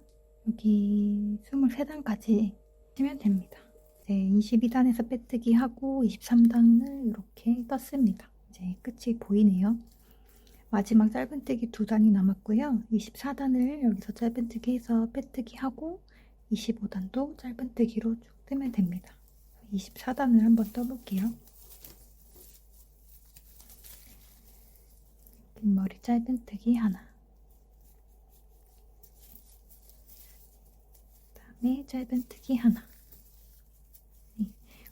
여기 23단까지 하시면 됩니다. 이제 22단에서 빼뜨기 하고 23단을 이렇게 떴습니다. 이제 끝이 보이네요. 마지막 짧은뜨기 2단이 남았고요. 24단을 여기서 짧은뜨기 해서 빼뜨기 하고 25단도 짧은뜨기로 쭉 뜨면 됩니다. 24단을 한번 떠볼게요. 긴 머리 짧은뜨기 하나, 그 다음에 짧은뜨기 하나.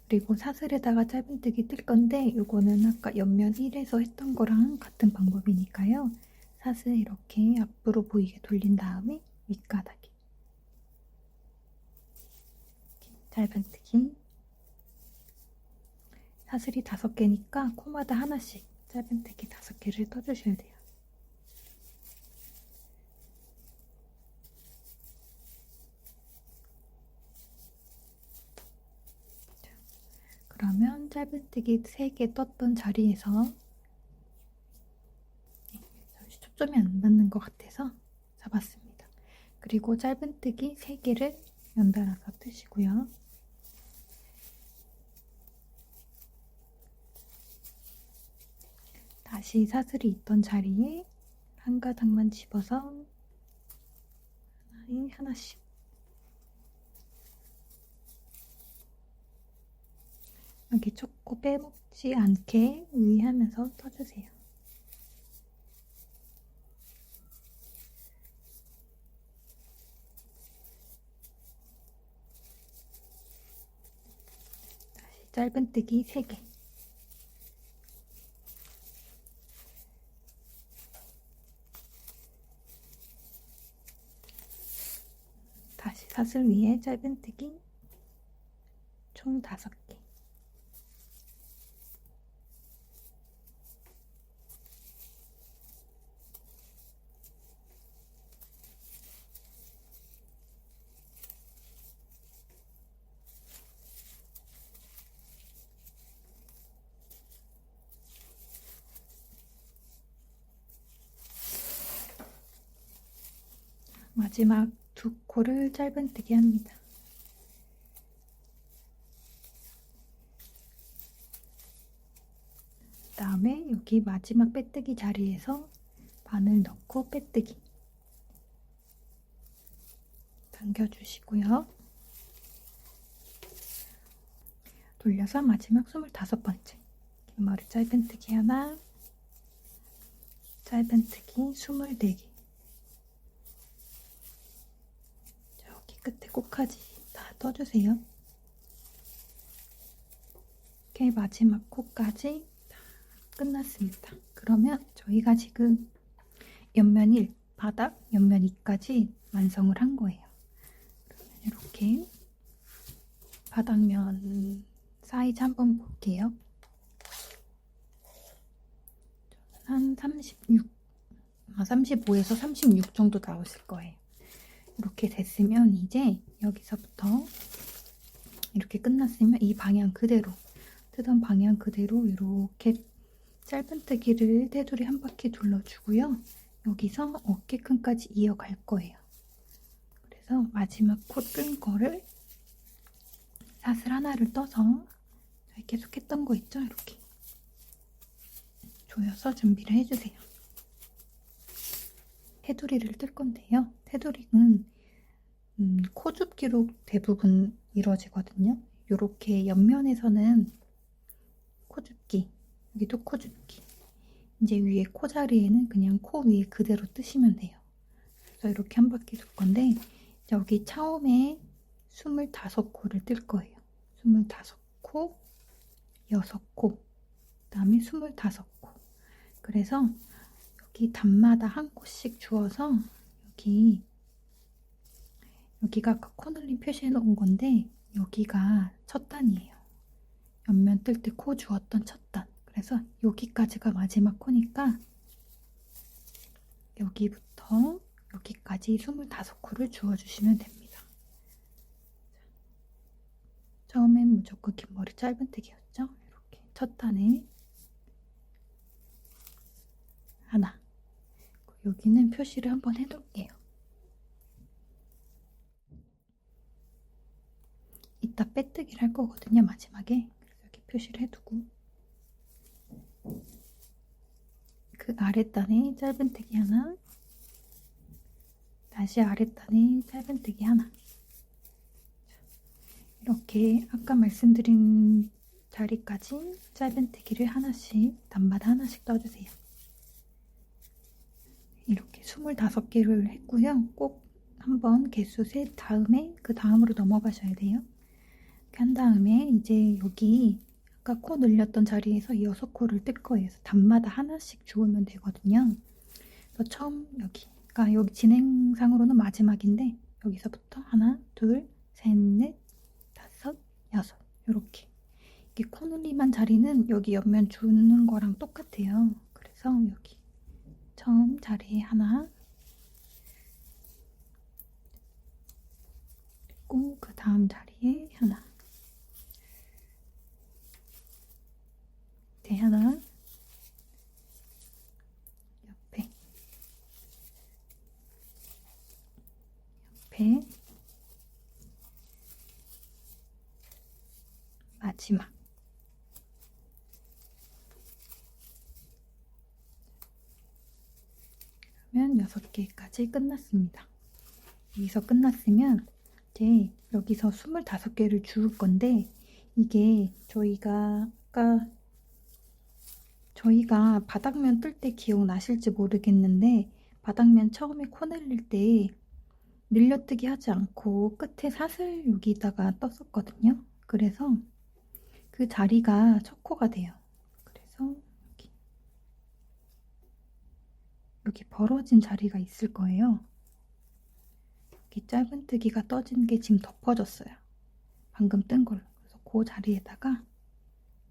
그리고 사슬에다가 짧은뜨기 뜰 건데 이거는 아까 옆면 1에서 했던 거랑 같은 방법이니까요. 사슬 이렇게 앞으로 보이게 돌린 다음에 윗가닥에 짧은뜨기. 사슬이 5개니까 코마다 하나씩 짧은뜨기 5개를 떠주셔야 돼요. 그러면 짧은뜨기 3개 떴던 자리에서 초점이 안 맞는 것 같아서 잡았습니다. 그리고 짧은뜨기 3개를 연달아서 뜨시고요. 다시 사슬이 있던 자리에 한 가닥만 집어서 하나씩 여기 초코 빼먹지 않게 유의하면서 떠주세요. 다시 짧은뜨기 3개. 다시 사슬 위에 짧은뜨기 총 5개. 마지막 2코를 짧은뜨기 합니다. 그다음에 여기 마지막 빼뜨기 자리에서 바늘 넣고 빼뜨기 당겨주시고요. 돌려서 마지막 25번째 긴머리 짧은뜨기 하나, 짧은뜨기 24개. 여기 끝에 꼭까지 다 떠주세요. 이렇게 마지막 코까지 다 끝났습니다. 그러면 저희가 지금 옆면 1, 바닥, 옆면 2까지 완성을 한 거예요. 그러면 이렇게 바닥면 사이즈 한번 볼게요. 한 35에서 36 정도 나오실 거예요. 이렇게 됐으면 이제 여기서부터 이렇게 끝났으면 이 방향 그대로, 뜨던 방향 그대로 이렇게 짧은뜨기를 테두리 한 바퀴 둘러주고요. 여기서 어깨끈까지 이어갈 거예요. 그래서 마지막 코 뜬 거를 사슬 하나를 떠서 저희 계속 했던 거 있죠? 이렇게 조여서 준비를 해주세요. 테두리를 뜰 건데요. 테두리는 코줍기로 대부분 이루어지거든요. 이렇게 옆면에서는 코줍기, 여기도 코줍기. 이제 위에 코 자리에는 그냥 코 위에 그대로 뜨시면 돼요. 그래서 이렇게 한 바퀴 둘 건데 여기 처음에 25코를 뜰 거예요. 25코, 6코, 그 다음에 25코. 그래서 여기 단마다 한 코씩 주어서 여기가 아까 코늘림 표시해 놓은 건데 여기가 첫 단이에요. 옆면 뜰 때 코 주었던 첫 단. 그래서 여기까지가 마지막 코니까 여기부터 여기까지 25코를 주어주시면 됩니다. 처음엔 무조건 긴 머리 짧은뜨기였죠? 이렇게 첫 단에 하나. 여기는 표시를 한번 해둘게요. 이따 빼뜨기를 할 거거든요, 마지막에. 그래서 이렇게 표시를 해두고 그 아랫단에 짧은뜨기 하나, 다시 아랫단에 짧은뜨기 하나. 이렇게 아까 말씀드린 자리까지 짧은뜨기를 하나씩, 단마다 하나씩 떠주세요. 이렇게 25개를 했고요. 꼭 한번 개수 셋 다음에 그 다음으로 넘어가셔야 돼요. 이렇게 한 다음에 이제 여기 아까 코 늘렸던 자리에서 6코를 뜰 거예요. 그래서 단마다 하나씩 주우면 되거든요. 그래서 처음 여기가 여기 진행상으로는 마지막인데 여기서부터 하나, 둘, 셋, 넷, 다섯, 여섯 이렇게 이게 코 늘림한 자리는 여기 옆면 주는 거랑 똑같아요. 그래서 여기 처음 자리에 하나, 그리고 그 다음 자리에 하나, 밑에 하나, 옆에 마지막. 그러면 6개까지 끝났습니다. 여기서 끝났으면 이제 여기서 25개를 주울 건데 이게 저희가 아까 바닥면 뜰 때 기억나실지 모르겠는데 바닥면 처음에 코 늘릴 때 늘려뜨기 하지 않고 끝에 사슬 여기다가 떴었거든요. 그래서 그 자리가 첫 코가 돼요. 그래서 이렇게 벌어진 자리가 있을 거예요. 이렇게 짧은뜨기가 떠진 게 지금 덮어졌어요. 방금 뜬 걸로. 그래서 그 자리에다가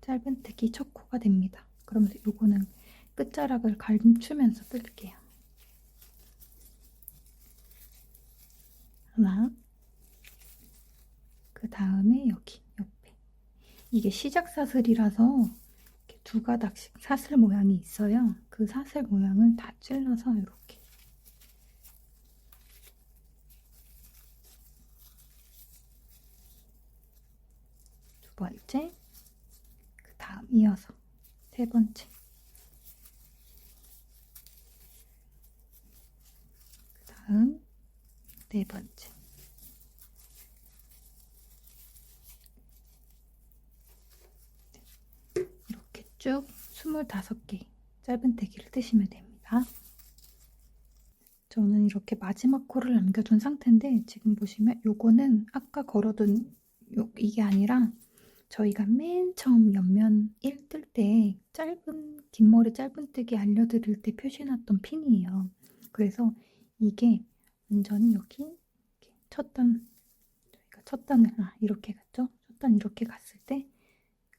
짧은뜨기 첫 코가 됩니다. 그러면서 요거는 끝자락을 감추면서 뜰게요. 하나, 그 다음에 여기 옆에 이게 시작 사슬이라서 이렇게 두 가닥씩 사슬 모양이 있어요. 그 사슬 모양을 다 찔러서 이렇게 두 번째, 그 다음 이어서 세 번째 다음 네 번째. 이렇게 쭉 25개 짧은뜨기를 뜨시면 됩니다. 저는 이렇게 마지막 코를 남겨둔 상태인데 지금 보시면 요거는 아까 걸어둔 이게 아니라 저희가 맨 처음 옆면 1 뜰 때 긴 머리 짧은뜨기 알려드릴 때 표시해놨던 핀이에요. 그래서 이게 완전히 여기 이렇게 저희가 첫 단을 이렇게 갔죠? 첫 단 이렇게 갔을 때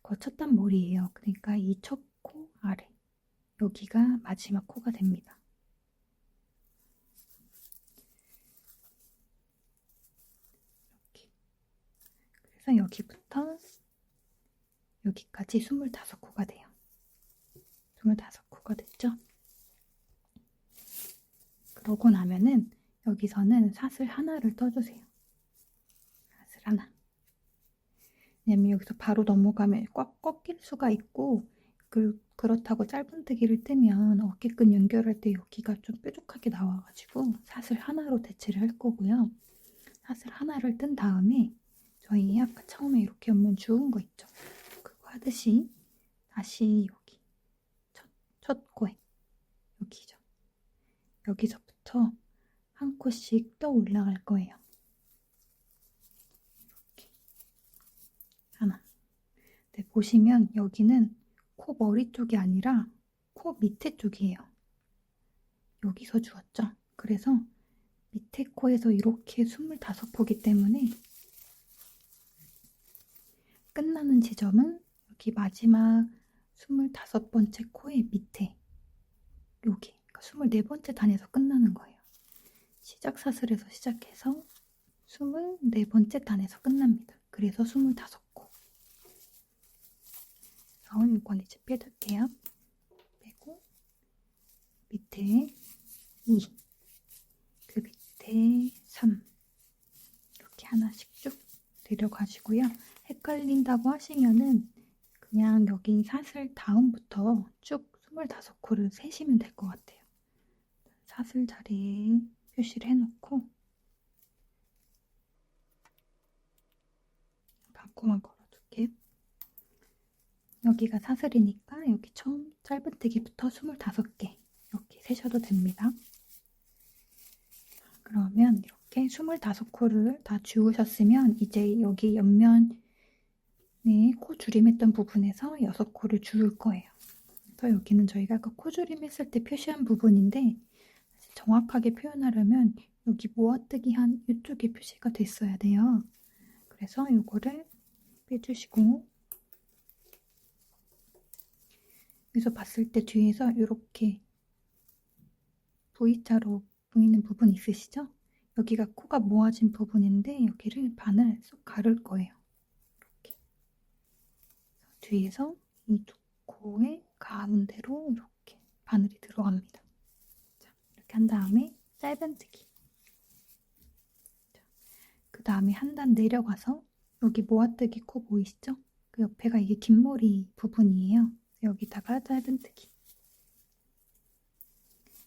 그 첫 단 머리예요. 그러니까 이 첫 코 아래 여기가 마지막 코가 됩니다. 이렇게. 그래서 여기부터 여기까지 25코가 돼요. 25코가 됐죠? 그러고 나면은 여기서는 사슬 하나를 떠주세요. 사슬 하나. 왜냐면 여기서 바로 넘어가면 꽉 꺾일 수가 있고 그렇다고 짧은뜨기를 뜨면 어깨끈 연결할 때 여기가 좀 뾰족하게 나와가지고 사슬 하나로 대체를 할 거고요. 사슬 하나를 뜬 다음에 저희 아까 처음에 이렇게 옆면 주운 거 있죠? 그거 하듯이 다시 여기 첫 코에 여기죠. 여기서부터 한 코씩 떠 올라갈 거예요. 이렇게 하나. 네, 보시면 여기는 코 머리 쪽이 아니라 코 밑에 쪽이에요. 여기서 주었죠. 그래서 밑에 코에서 이렇게 25코기 때문에 끝나는 지점은 여기 마지막 25번째 코의 밑에 여기 그러니까 24번째 단에서 끝나는 거예요. 시작 사슬에서 시작해서 24번째 단에서 끝납니다. 그래서 25코. 그래서 이건 이제 빼둘게요. 빼고 밑에 2, 그 밑에 3 이렇게 하나씩 쭉 내려가시고요. 헷갈린다고 하시면은 그냥 여기 사슬 다음부터 쭉 25코를 세시면 될 것 같아요. 사슬 자리에 표시를 해놓고 바코만 걸어둘게요. 여기가 사슬이니까 여기 처음 짧은뜨기부터 25개 이렇게 세셔도 됩니다. 그러면 이렇게 25코를 다 주우셨으면 이제 여기 옆면에 코 줄임했던 부분에서 6코를 주울 거예요. 그래서 여기는 저희가 아까 코 줄임했을 때 표시한 부분인데 정확하게 표현하려면 여기 모아뜨기 한 이쪽에 표시가 됐어야 돼요. 그래서 이거를 빼주시고 여기서 봤을 때 뒤에서 이렇게 V자로 보이는 부분 있으시죠? 여기가 코가 모아진 부분인데 여기를 반을 쏙 가를 거예요. 이렇게 뒤에서 이 두 코의 가운데로 이렇게 바늘이 들어갑니다. 자, 이렇게 한 다음에 짧은뜨기. 그 다음에 한 단 내려가서 여기 모아뜨기 코 보이시죠? 그 옆에가 이게 긴 머리 부분이에요. 여기다가 짧은뜨기.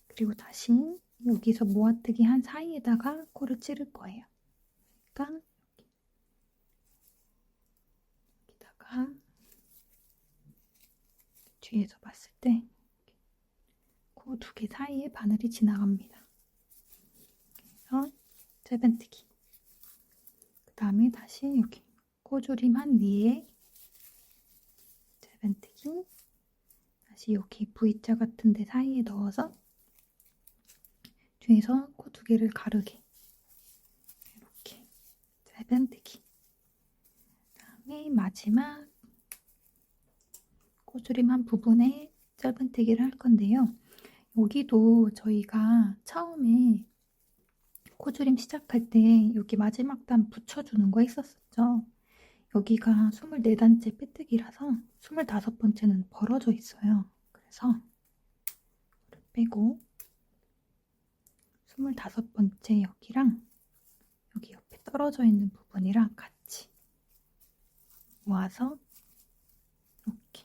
그리고 다시 여기서 모아뜨기 한 사이에다가 코를 찌를 거예요. 그러니까 여기다가 뒤에서 봤을 때 코 두 개 사이에 바늘이 지나갑니다. 그래서 짧은뜨기. 그 다음에 다시 여기 코조림 한 위에 짧은뜨기. 다시 여기 V자 같은 데 사이에 넣어서 뒤에서 코 두 개를 가르게 이렇게 짧은뜨기. 그다음에 마지막 코조림 한 부분에 짧은뜨기를 할 건데요. 여기도 저희가 처음에 코조림 시작할 때 여기 마지막 단 붙여주는 거 있었었죠. 여기가 24단째 빼뜨기라서 25번째는 벌어져 있어요. 그래서 빼고 25번째 여기랑 여기 옆에 떨어져 있는 부분이랑 같이 모아서 이렇게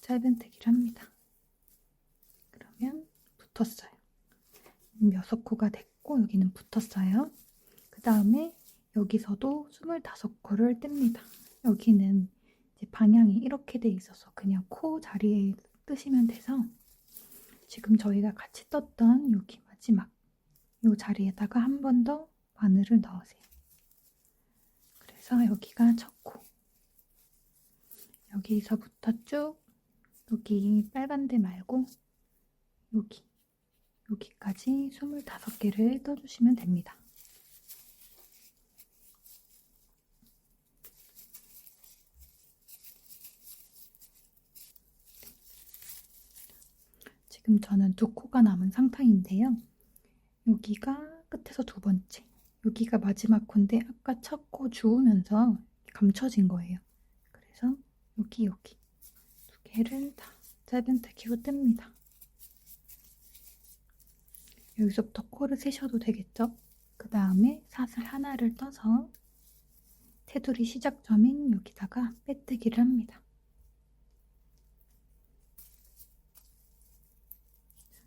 짧은뜨기를 합니다. 그러면 붙었어요. 6코가 됐고 여기는 붙었어요. 그 다음에 여기서도 25코를 뗍니다. 여기는 이제 방향이 이렇게 돼 있어서 그냥 코 자리에 뜨시면 돼서 지금 저희가 같이 떴던 여기 마지막 이 자리에다가 한 번 더 바늘을 넣으세요. 그래서 여기가 첫 코. 여기서부터 쭉 여기 빨간 데 말고 여기까지 25개를 떠주시면 됩니다. 지금 저는 2코가 남은 상태인데요. 여기가 끝에서 두 번째, 여기가 마지막 코인데 아까 첫 코 주우면서 감춰진 거예요. 그래서 여기 두 개를 다 짧은뜨기로 뜹니다. 여기서부터 코를 세셔도 되겠죠? 그 다음에 사슬 하나를 떠서 테두리 시작점인 여기다가 빼뜨기를 합니다.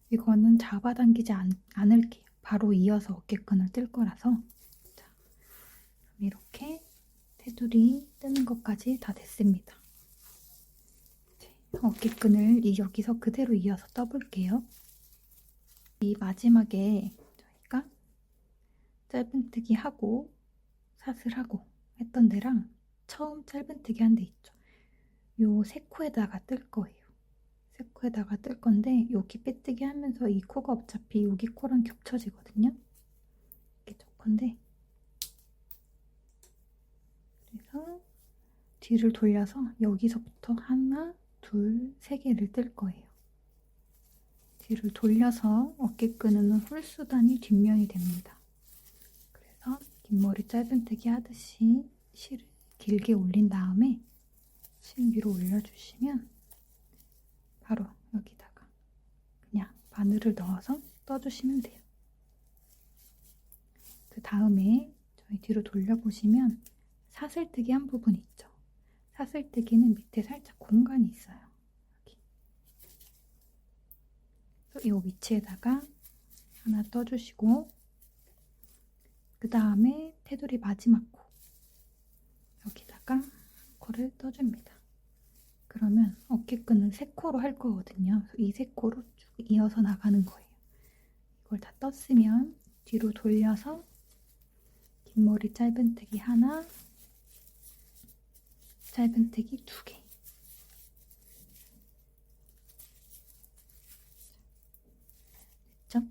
이거는 잡아당기지 않을게요. 바로 이어서 어깨끈을 뜰 거라서. 자, 이렇게 테두리 뜨는 것까지 다 됐습니다. 어깨끈을 여기서 그대로 이어서 떠볼게요. 이 마지막에 저희가 짧은뜨기 하고 사슬하고 했던 데랑 처음 짧은뜨기 한 데 있죠. 요 3코에다가 뜰 거예요. 3코에다가 뜰 건데 여기 빼뜨기 하면서 이 코가 어차피 여기 코랑 겹쳐지거든요. 이렇게 첫 건데 그래서 뒤를 돌려서 여기서부터 하나, 둘, 3개를 뜰 거예요. 뒤를 돌려서 어깨끈은 홀수단이 뒷면이 됩니다. 그래서 뒷머리 짧은뜨기 하듯이 실을 길게 올린 다음에 실 위로 올려주시면 바로 여기다가 그냥 바늘을 넣어서 떠주시면 돼요. 그 다음에 저희 뒤로 돌려보시면 사슬뜨기 한 부분 있죠. 사슬뜨기는 밑에 살짝 공간이 있어요. 이 위치에다가 하나 떠주시고 그 다음에 테두리 마지막 코 여기다가 코를 떠줍니다. 그러면 어깨끈을 3코로 할 거거든요. 이 3코로 쭉 이어서 나가는 거예요. 이걸 다 떴으면 뒤로 돌려서 뒷머리 짧은뜨기 하나, 짧은뜨기 2개. 됐죠?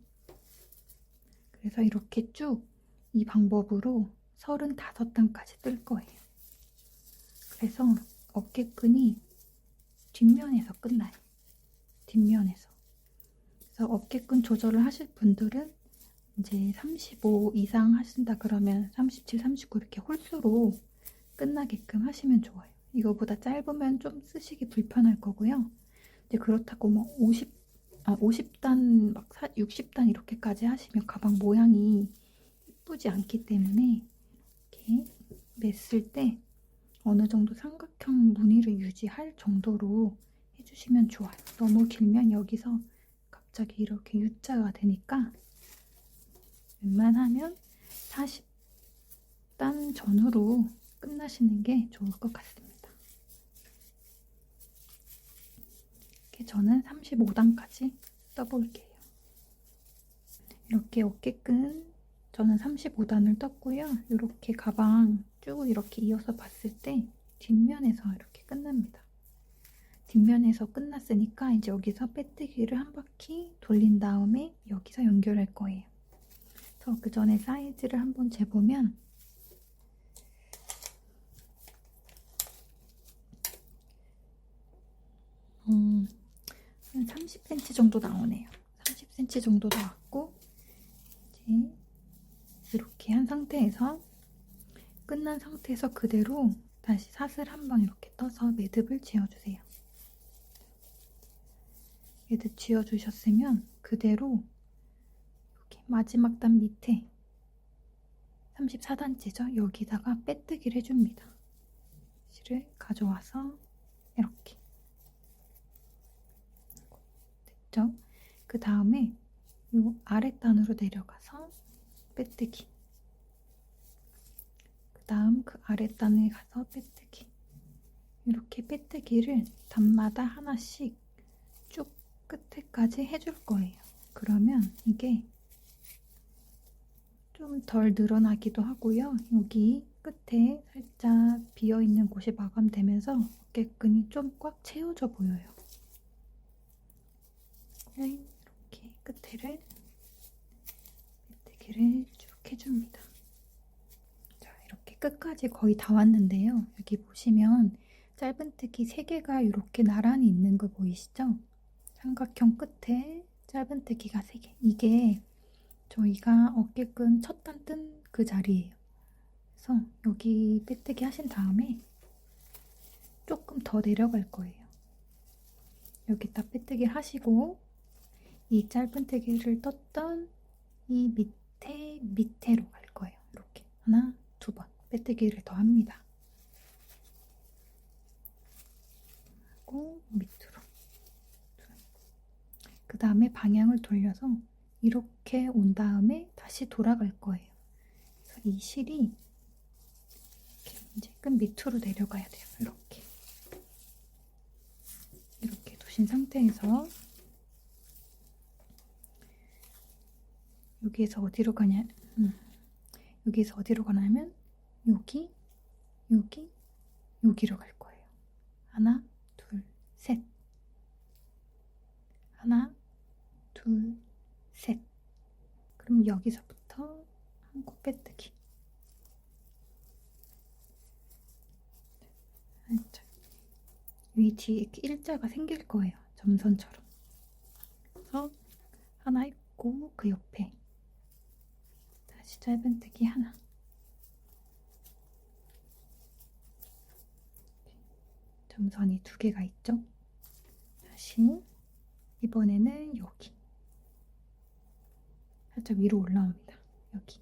그래서 이렇게 쭉 이 방법으로 35단까지 뜰 거예요. 그래서 어깨끈이 뒷면에서 끝나요. 뒷면에서. 그래서 어깨끈 조절을 하실 분들은 이제 35 이상 하신다 그러면 37, 39 이렇게 홀수로 끝나게끔 하시면 좋아요. 이거보다 짧으면 좀 쓰시기 불편할 거고요. 근데 그렇다고 뭐 50단, 막 60단 이렇게까지 하시면 가방 모양이 예쁘지 않기 때문에 이렇게 맸을 때 어느 정도 삼각형 무늬를 유지할 정도로 해주시면 좋아요. 너무 길면 여기서 갑자기 이렇게 U자가 되니까 웬만하면 40단 전후로 끝나시는 게 좋을 것 같습니다. 이렇게 저는 35단까지 떠볼게요. 이렇게 어깨끈 저는 35단을 떴고요. 이렇게 가방 쭉 이렇게 이어서 봤을 때 뒷면에서 이렇게 끝납니다. 뒷면에서 끝났으니까 이제 여기서 빼뜨기를 한 바퀴 돌린 다음에 여기서 연결할 거예요. 그래서 그 전에 사이즈를 한번 재보면 한 30cm 정도 나오네요. 30cm 정도 나왔고 이제 이렇게 한 상태에서 끝난 상태에서 그대로 다시 사슬 한 번 이렇게 떠서 매듭을 지어주세요. 매듭 지어주셨으면 그대로 이렇게 마지막 단 밑에 34단째죠? 여기다가 빼뜨기를 해줍니다. 실을 가져와서 이렇게 됐죠? 그 다음에 요 아랫단으로 내려가서 빼뜨기. 그 다음 그 아랫단에 가서 빼뜨기. 이렇게 빼뜨기를 단마다 하나씩 쭉 끝에까지 해줄 거예요. 그러면 이게 좀 덜 늘어나기도 하고요. 여기 끝에 살짝 비어있는 곳이 마감되면서 어깨끈이 좀 꽉 채워져 보여요. 이렇게 끝에를 빼뜨기를 쭉 해줍니다. 자, 이렇게 끝까지 거의 다 왔는데요. 여기 보시면 짧은뜨기 3개가 이렇게 나란히 있는 거 보이시죠? 삼각형 끝에 짧은뜨기가 3개. 이게 저희가 어깨끈 첫 단 뜬 그 자리예요. 그래서 여기 빼뜨기 하신 다음에 조금 더 내려갈 거예요. 여기다 빼뜨기 하시고 이 짧은뜨기를 떴던 이 밑에로 갈 거예요. 이렇게 하나, 2번 빼뜨기를 더 합니다. 하고 밑으로. 그 다음에 방향을 돌려서 이렇게 온 다음에 다시 돌아갈 거예요. 그래서 이 실이 이렇게 이제 끝 밑으로 내려가야 돼요. 이렇게 두신 상태에서 여기에서 어디로 가냐면 여기로 갈 거예요. 하나, 둘, 셋. 하나, 둘, 셋. 그럼 여기서부터 한 코 빼뜨기. 위 뒤에 이렇게 일자가 생길 거예요. 점선처럼. 그래서 하나 했고 그 옆에 다시 짧은뜨기 하나. 점선이 2개가 있죠? 다시 이번에는 여기 살짝 위로 올라옵니다. 여기.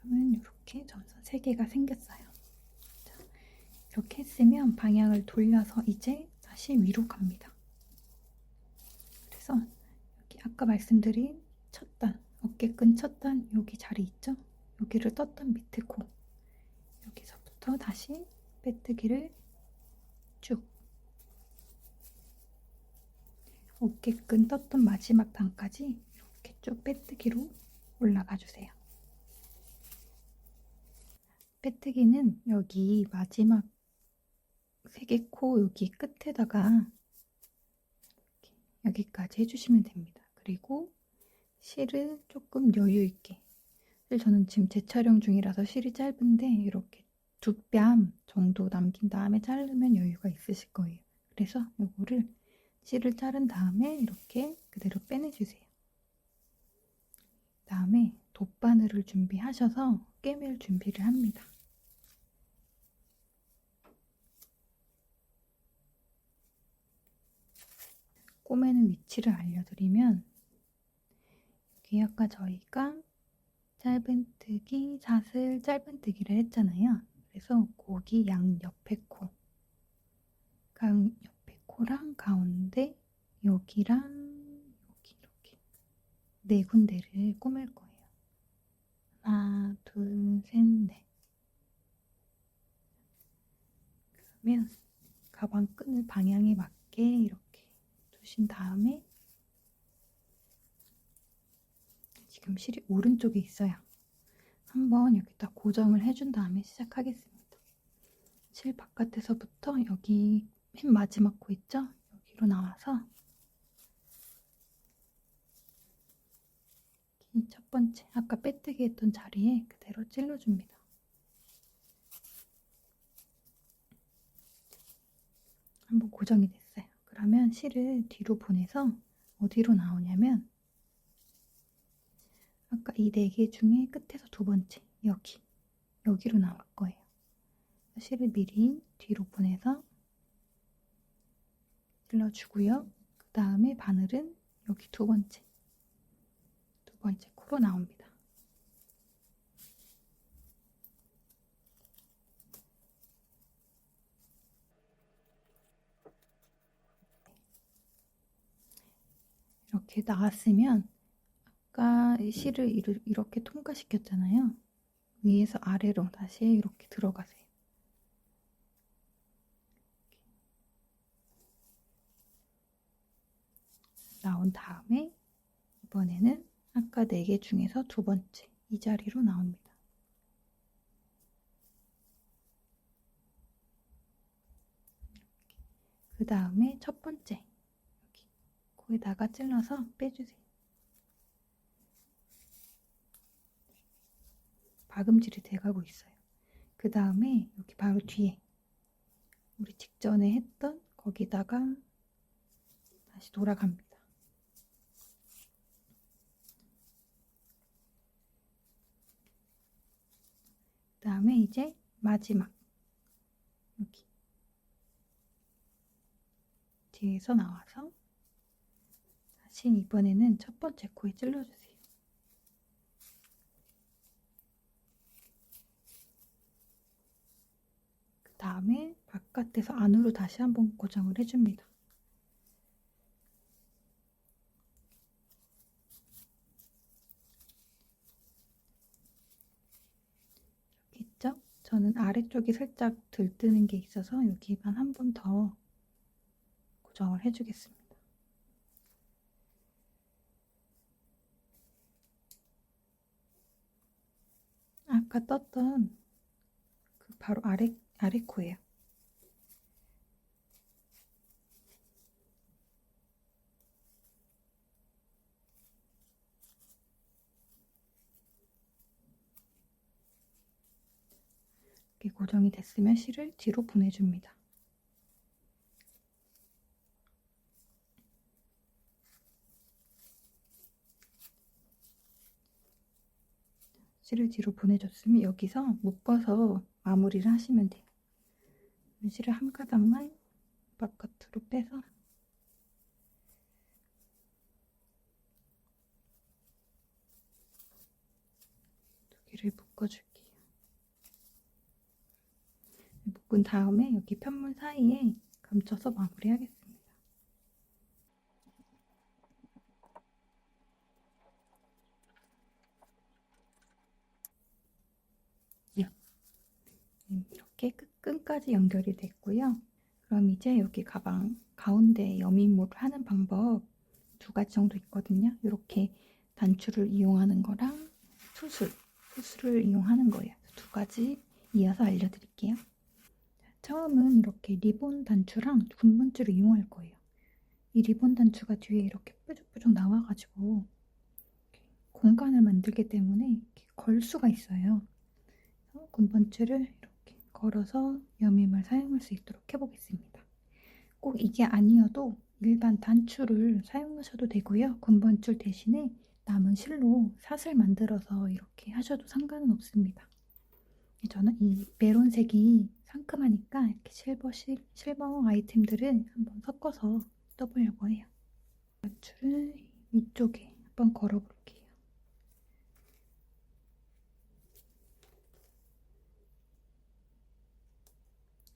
그러면 이렇게 점선 3개가 생겼어요. 자, 이렇게 했으면 방향을 돌려서 이제 다시 위로 갑니다. 그래서 여기 아까 말씀드린 첫 단, 어깨끈 첫 단 여기 자리 있죠? 여기를 떴던 밑에 코. 여기서부터 다시 빼뜨기를 쭉. 어깨끈 떴던 마지막 단까지 이렇게 쭉 빼뜨기로 올라가 주세요. 빼뜨기는 여기 마지막 3개 코 여기 끝에다가 여기까지 해주시면 됩니다. 그리고 실을 조금 여유 있게. 사실 저는 지금 재촬영 중이라서 실이 짧은데 이렇게 2뺨 정도 남긴 다음에 자르면 여유가 있으실 거예요. 그래서 이거를 실을 자른 다음에 이렇게 그대로 빼내주세요. 다음에 돗바늘을 준비하셔서 꿰맬 준비를 합니다. 꼬매는 위치를 알려드리면 여기 아까 저희가 짧은뜨기, 사슬 짧은뜨기를 했잖아요. 그래서 거기 양 옆에 코랑 가운데 여기랑 여기 이렇게 4군데를 꼬맬 거예요. 하나, 둘, 셋, 넷. 그러면 가방 끈을 방향에 맞게 이렇게 두신 다음에 지금 실이 오른쪽에 있어요. 한번 여기다 고정을 해준 다음에 시작하겠습니다. 실 바깥에서부터 여기 맨 마지막 코 있죠? 여기로 나와서 이 첫 번째 아까 빼뜨기 했던 자리에 그대로 찔러줍니다. 한번 고정이 됐어요. 그러면 실을 뒤로 보내서 어디로 나오냐면 아까 이 4개 중에 끝에서 2번째 여기로 나올 거예요. 실을 미리 뒤로 보내서 찔러주고요. 그 다음에 바늘은 여기 2번째 코로 나옵니다. 이렇게 나왔으면 아까 실을 이렇게 통과시켰잖아요. 위에서 아래로 다시 이렇게 들어가세요. 나온 다음에 이번에는 아까 4개 중에서 두 번째 이 자리로 나옵니다. 그 다음에 첫 번째 여기 거기다가 찔러서 빼주세요. 박음질이 돼가고 있어요. 그 다음에 여기 바로 뒤에 우리 직전에 했던 거기다가 다시 돌아갑니다. 그 다음에 이제 마지막 여기 뒤에서 나와서 다시 이번에는 첫 번째 코에 찔러주세요. 그 다음에 바깥에서 안으로 다시 한번 고정을 해줍니다. 여기 있죠? 저는 아래쪽이 살짝 들뜨는 게 있어서 여기만 한 번 더 고정을 해주겠습니다. 아까 떴던 그 바로 아래 코예요. 이렇게 고정이 됐으면 실을 뒤로 보내줍니다. 실을 뒤로 보내줬으면 여기서 묶어서 마무리를 하시면 돼요. 실을 한 가닥만 바깥으로 빼서 두 개를 묶어줄게요. 묶은 다음에 여기 편물 사이에 감춰서 마무리하겠습니다. 이렇게 끝까지 연결이 됐고요. 그럼 이제 여기 가방 가운데 여미물을 하는 방법 2가지 정도 있거든요. 이렇게 단추를 이용하는 거랑 수술을 이용하는 거예요. 2가지 이어서 알려드릴게요. 처음은 이렇게 리본 단추랑 군분줄을 이용할 거예요. 이 리본 단추가 뒤에 이렇게 뾰족뾰족 나와가지고 공간을 만들기 때문에 이렇게 걸 수가 있어요. 군분줄을 이렇게 걸어서 여밈을 사용할 수 있도록 해보겠습니다. 꼭 이게 아니어도 일반 단추를 사용하셔도 되고요. 군번줄 대신에 남은 실로 샷을 만들어서 이렇게 하셔도 상관은 없습니다. 저는 이 메론색이 상큼하니까 이렇게 실버 아이템들을 한번 섞어서 떠보려고 해요. 단추를 위쪽에 한번 걸어볼게요.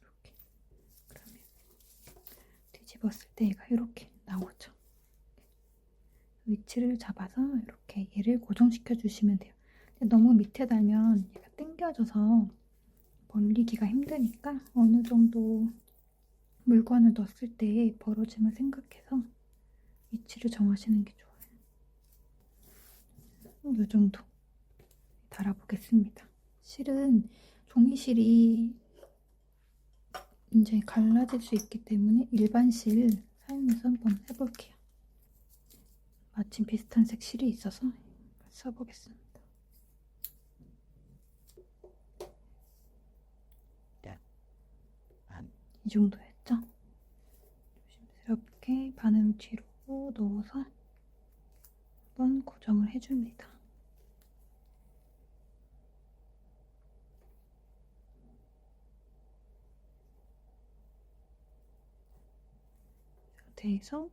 이렇게. 그러면 뒤집었을 때 얘가 이렇게 나오죠. 위치를 잡아서 이렇게 얘를 고정시켜 주시면 돼요. 너무 밑에 달면 얘가 당겨져서 벌리기가 힘드니까 어느 정도 물건을 넣었을 때 벌어짐을 생각해서 위치를 정하시는 게 좋아요. 이 정도 달아보겠습니다. 실은 종이실이 이제 갈라질 수 있기 때문에 일반 실 사용해서 한번 해볼게요. 마침 비슷한 색 실이 있어서 써보겠습니다. 이 정도였죠? 조심스럽게 바늘 뒤로 넣어서 한번 고정을 해줍니다. 상태에서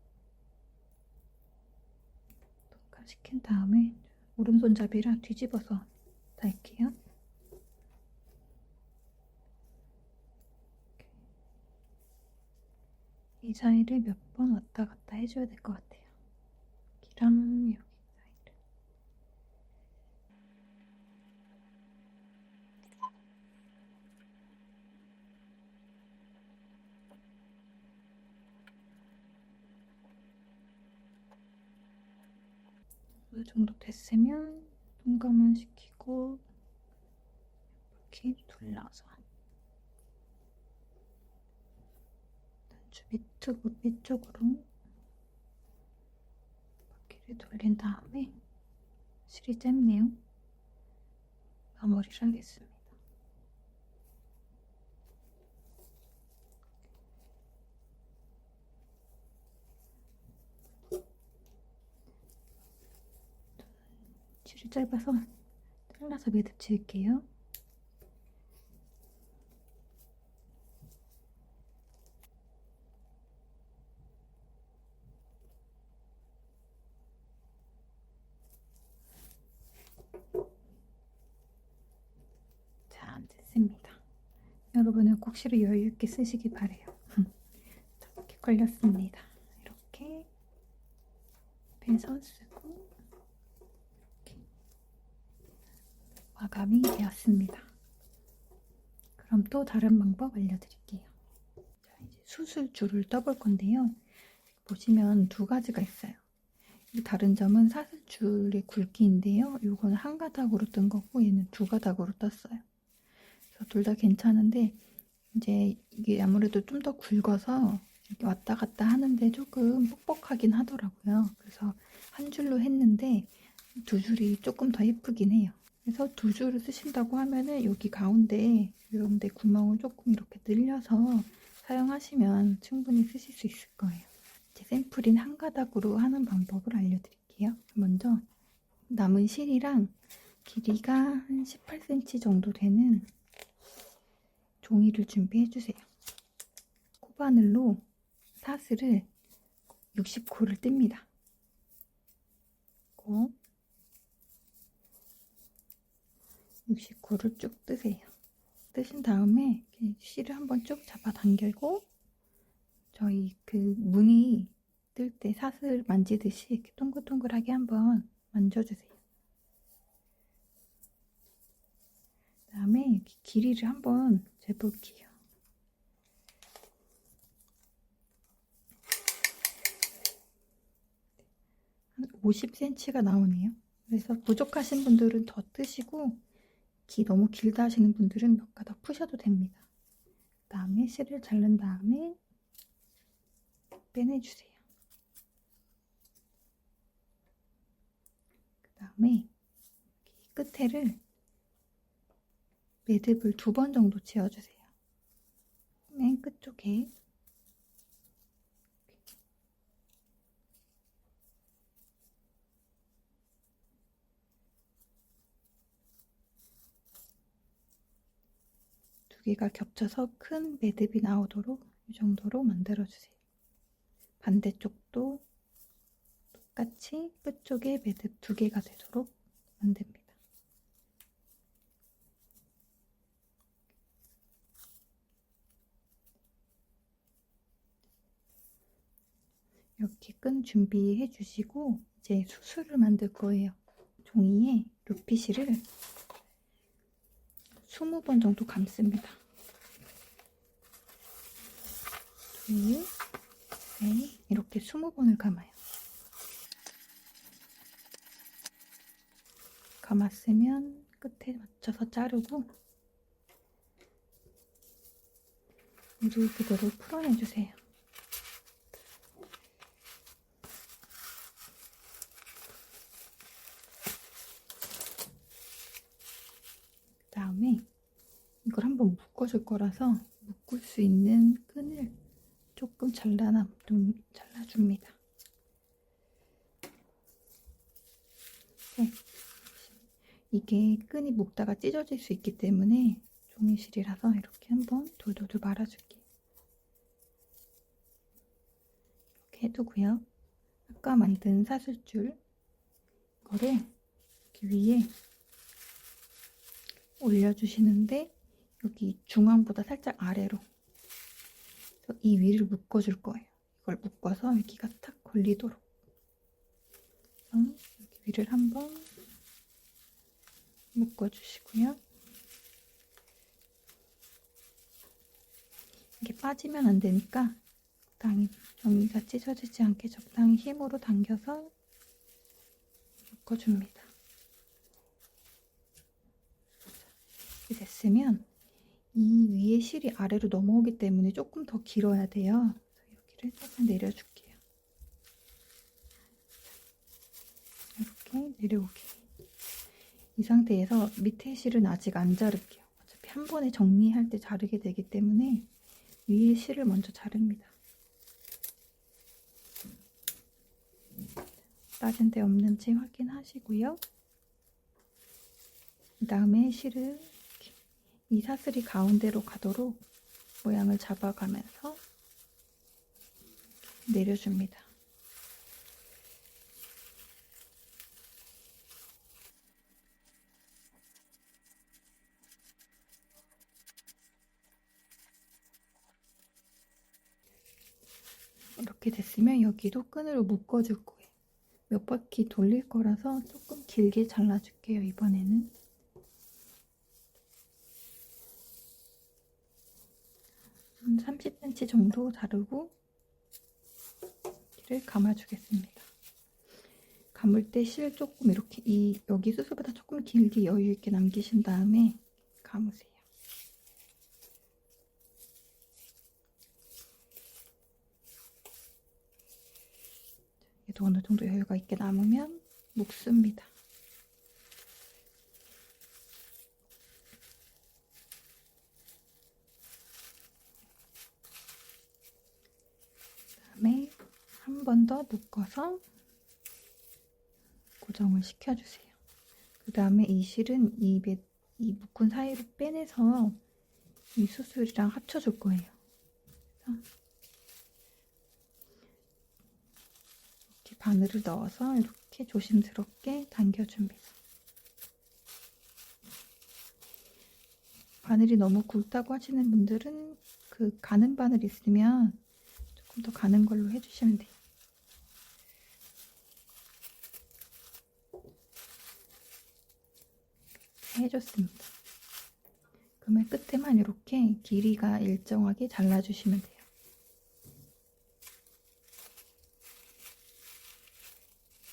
시킨 다음에 오른손잡이랑 뒤집어서 달게요. 이 사이를 몇 번 왔다 갔다 해줘야 될 것 같아요. 여기랑 여기 사이를. 이 정도 됐으면 동감만 시키고 이렇게 둘러서 단추 밑쪽으로 바퀴를 돌린 다음에 실이 짧네요. 마무리를 하겠습니다. 실이 짧아서 잘라서 매듭 지을게요. 자, 됐습니다. 여러분은 꼭 실을 여유 있게 쓰시기 바래요. 이렇게 걸렸습니다. 이렇게 빼서 쓰고 이렇게 마감이 되었습니다. 그럼 또 다른 방법 알려드릴게요. 자, 이제 수술줄을 떠볼 건데요. 보시면 두 가지가 있어요. 다른 점은 사슬줄의 굵기인데요. 이거는 한 가닥으로 뜬 거고 얘는 두 가닥으로 떴어요. 그래서 둘 다 괜찮은데 이제 이게 아무래도 좀 더 굵어서 이렇게 왔다 갔다 하는데 조금 뻑뻑하긴 하더라고요. 그래서 한 줄로 했는데 두 줄이 조금 더 예쁘긴 해요. 그래서 두 줄을 쓰신다고 하면은 여기 가운데 이런 데 구멍을 조금 이렇게 늘려서 사용하시면 충분히 쓰실 수 있을 거예요. 제 샘플인 한 가닥으로 하는 방법을 알려드릴게요. 먼저 남은 실이랑 길이가 한 18cm 정도 되는 종이를 준비해 주세요. 코바늘로 사슬을 60코를 띱니다. 60코를 쭉 뜨세요. 뜨신 다음에 실을 한번 쭉 잡아 당기고 저희 그 무늬 뜰 때 사슬 만지듯이 이렇게 동글동글하게 한번 만져주세요. 그 다음에 이렇게 길이를 한번 재볼게요. 한 50cm가 나오네요. 그래서 부족하신 분들은 더 뜨시고 너무 길다 하시는 분들은 몇 가닥 푸셔도 됩니다. 그 다음에 실을 자른 다음에 빼내주세요. 그 다음에 끝에를 매듭을 2번 정도 지어주세요. 맨 끝쪽에 두 개가 겹쳐서 큰 매듭이 나오도록 이 정도로 만들어주세요. 반대쪽도 똑같이 끝쪽에 매듭 2개가 되도록 만듭니다. 이렇게 끈 준비해 주시고 이제 수술을 만들 거예요. 종이에 루피실을 20번 정도 감습니다. 둘, 셋, 이렇게 20번을 감아요. 감았으면 끝에 맞춰서 자르고 물을 그대로 풀어내주세요. 그 다음에 이걸 한번 묶어줄 거라서 묶을 수 있는 끈을 조금 잘라줍니다. 네. 이게 끈이 묶다가 찢어질 수 있기 때문에 종이실이라서 이렇게 한번 돌돌돌 말아줄게요. 이렇게 해두고요. 아까 만든 사슬줄 이거를 이렇게 위에 올려주시는데 여기 중앙보다 살짝 아래로 이 위를 묶어줄 거예요. 이걸 묶어서 여기가 탁 걸리도록 여기 위를 한번 묶어주시고요. 이게 빠지면 안 되니까 적당히 종이가 찢어지지 않게 적당히 힘으로 당겨서 묶어줍니다. 이렇게 됐으면 이 위에 실이 아래로 넘어오기 때문에 조금 더 길어야 돼요. 여기를 살짝 내려줄게요. 이렇게 내려오게. 이 상태에서 밑에 실은 아직 안 자를게요. 어차피 한 번에 정리할 때 자르게 되기 때문에 위에 실을 먼저 자릅니다. 빠진 데 없는지 확인하시고요. 그 다음에 실을 이 사슬이 가운데로 가도록 모양을 잡아가면서 내려줍니다. 이렇게 됐으면 여기도 끈으로 묶어줄 거예요. 몇 바퀴 돌릴 거라서 조금 길게 잘라줄게요, 이번에는. 한 30cm 정도 자르고 이를 감아주겠습니다. 감을 때 실 조금 이렇게 여기 수술보다 조금 길게 여유 있게 남기신 다음에 감으세요. 얘도 어느 정도 여유가 있게 남으면 묶습니다. 그다음에 한 번 더 묶어서 고정을 시켜주세요. 그 다음에 이 실은 이 묶은 사이로 빼내서 이 수술이랑 합쳐줄 거예요. 이렇게 바늘을 넣어서 이렇게 조심스럽게 당겨줍니다. 바늘이 너무 굵다고 하시는 분들은 그 가는 바늘 있으면 조금 더 가는 걸로 해주시면 돼요. 해줬습니다. 그러면 끝에만 이렇게 길이가 일정하게 잘라주시면 돼요.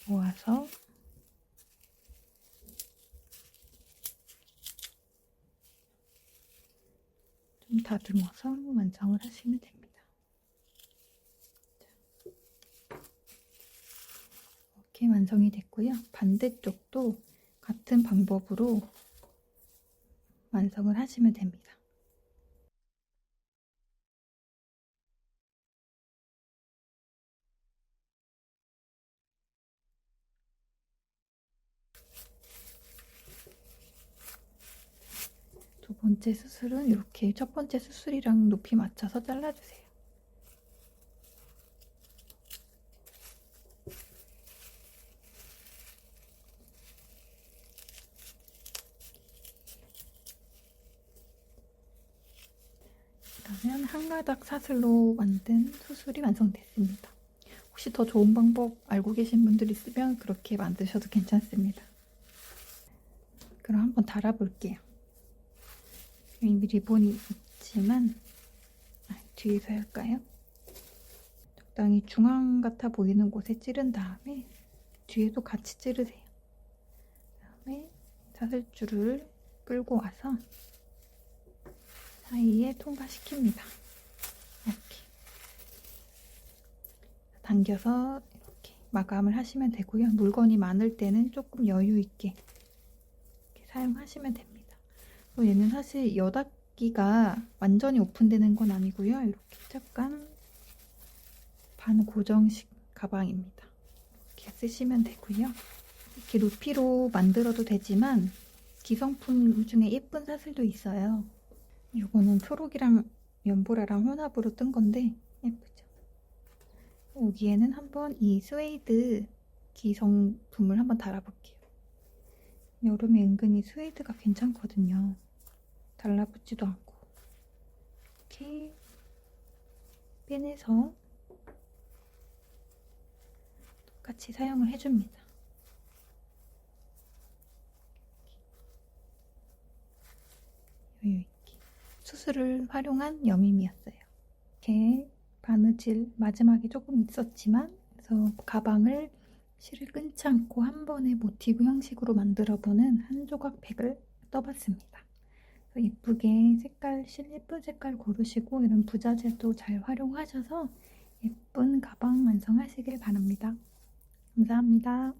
모아서 좀 다듬어서 완성을 하시면 됩니다. 이렇게 완성이 됐고요. 반대쪽도 같은 방법으로 완성을 하시면 됩니다. 두 번째 수술은 이렇게 첫 번째 수술이랑 높이 맞춰서 잘라주세요. 그러면 한 가닥 사슬로 만든 수술이 완성됐습니다. 혹시 더 좋은 방법 알고 계신 분들 있으면 그렇게 만드셔도 괜찮습니다. 그럼 한번 달아볼게요. 이미 리본이 있지만 뒤에서 할까요? 적당히 중앙 같아 보이는 곳에 찌른 다음에 뒤에도 같이 찌르세요. 그다음에 사슬줄을 끌고 와서 사이에 통과시킵니다. 이렇게 당겨서 이렇게 마감을 하시면 되고요. 물건이 많을 때는 조금 여유 있게 이렇게 사용하시면 됩니다. 얘는 사실 여닫기가 완전히 오픈되는 건 아니고요. 이렇게 잠깐 반 고정식 가방입니다. 이렇게 쓰시면 되고요. 이렇게 루피로 만들어도 되지만 기성품 중에 예쁜 사슬도 있어요. 이거는 초록이랑 연보라랑 혼합으로 뜬 건데 예쁘죠? 여기에는 한번 이 스웨이드 기성품을 한번 달아볼게요. 여름에 은근히 스웨이드가 괜찮거든요. 달라붙지도 않고 이렇게 빼내서 똑같이 사용을 해줍니다. 수술을 활용한 여밈이었어요. 이렇게 바느질 마지막에 조금 있었지만 그래서 가방을 실을 끊지 않고 한 번에 모티브 형식으로 만들어보는 한 조각 팩을 떠봤습니다. 예쁘게 색깔, 예쁜 색깔 고르시고 이런 부자재도 잘 활용하셔서 예쁜 가방 완성하시길 바랍니다. 감사합니다.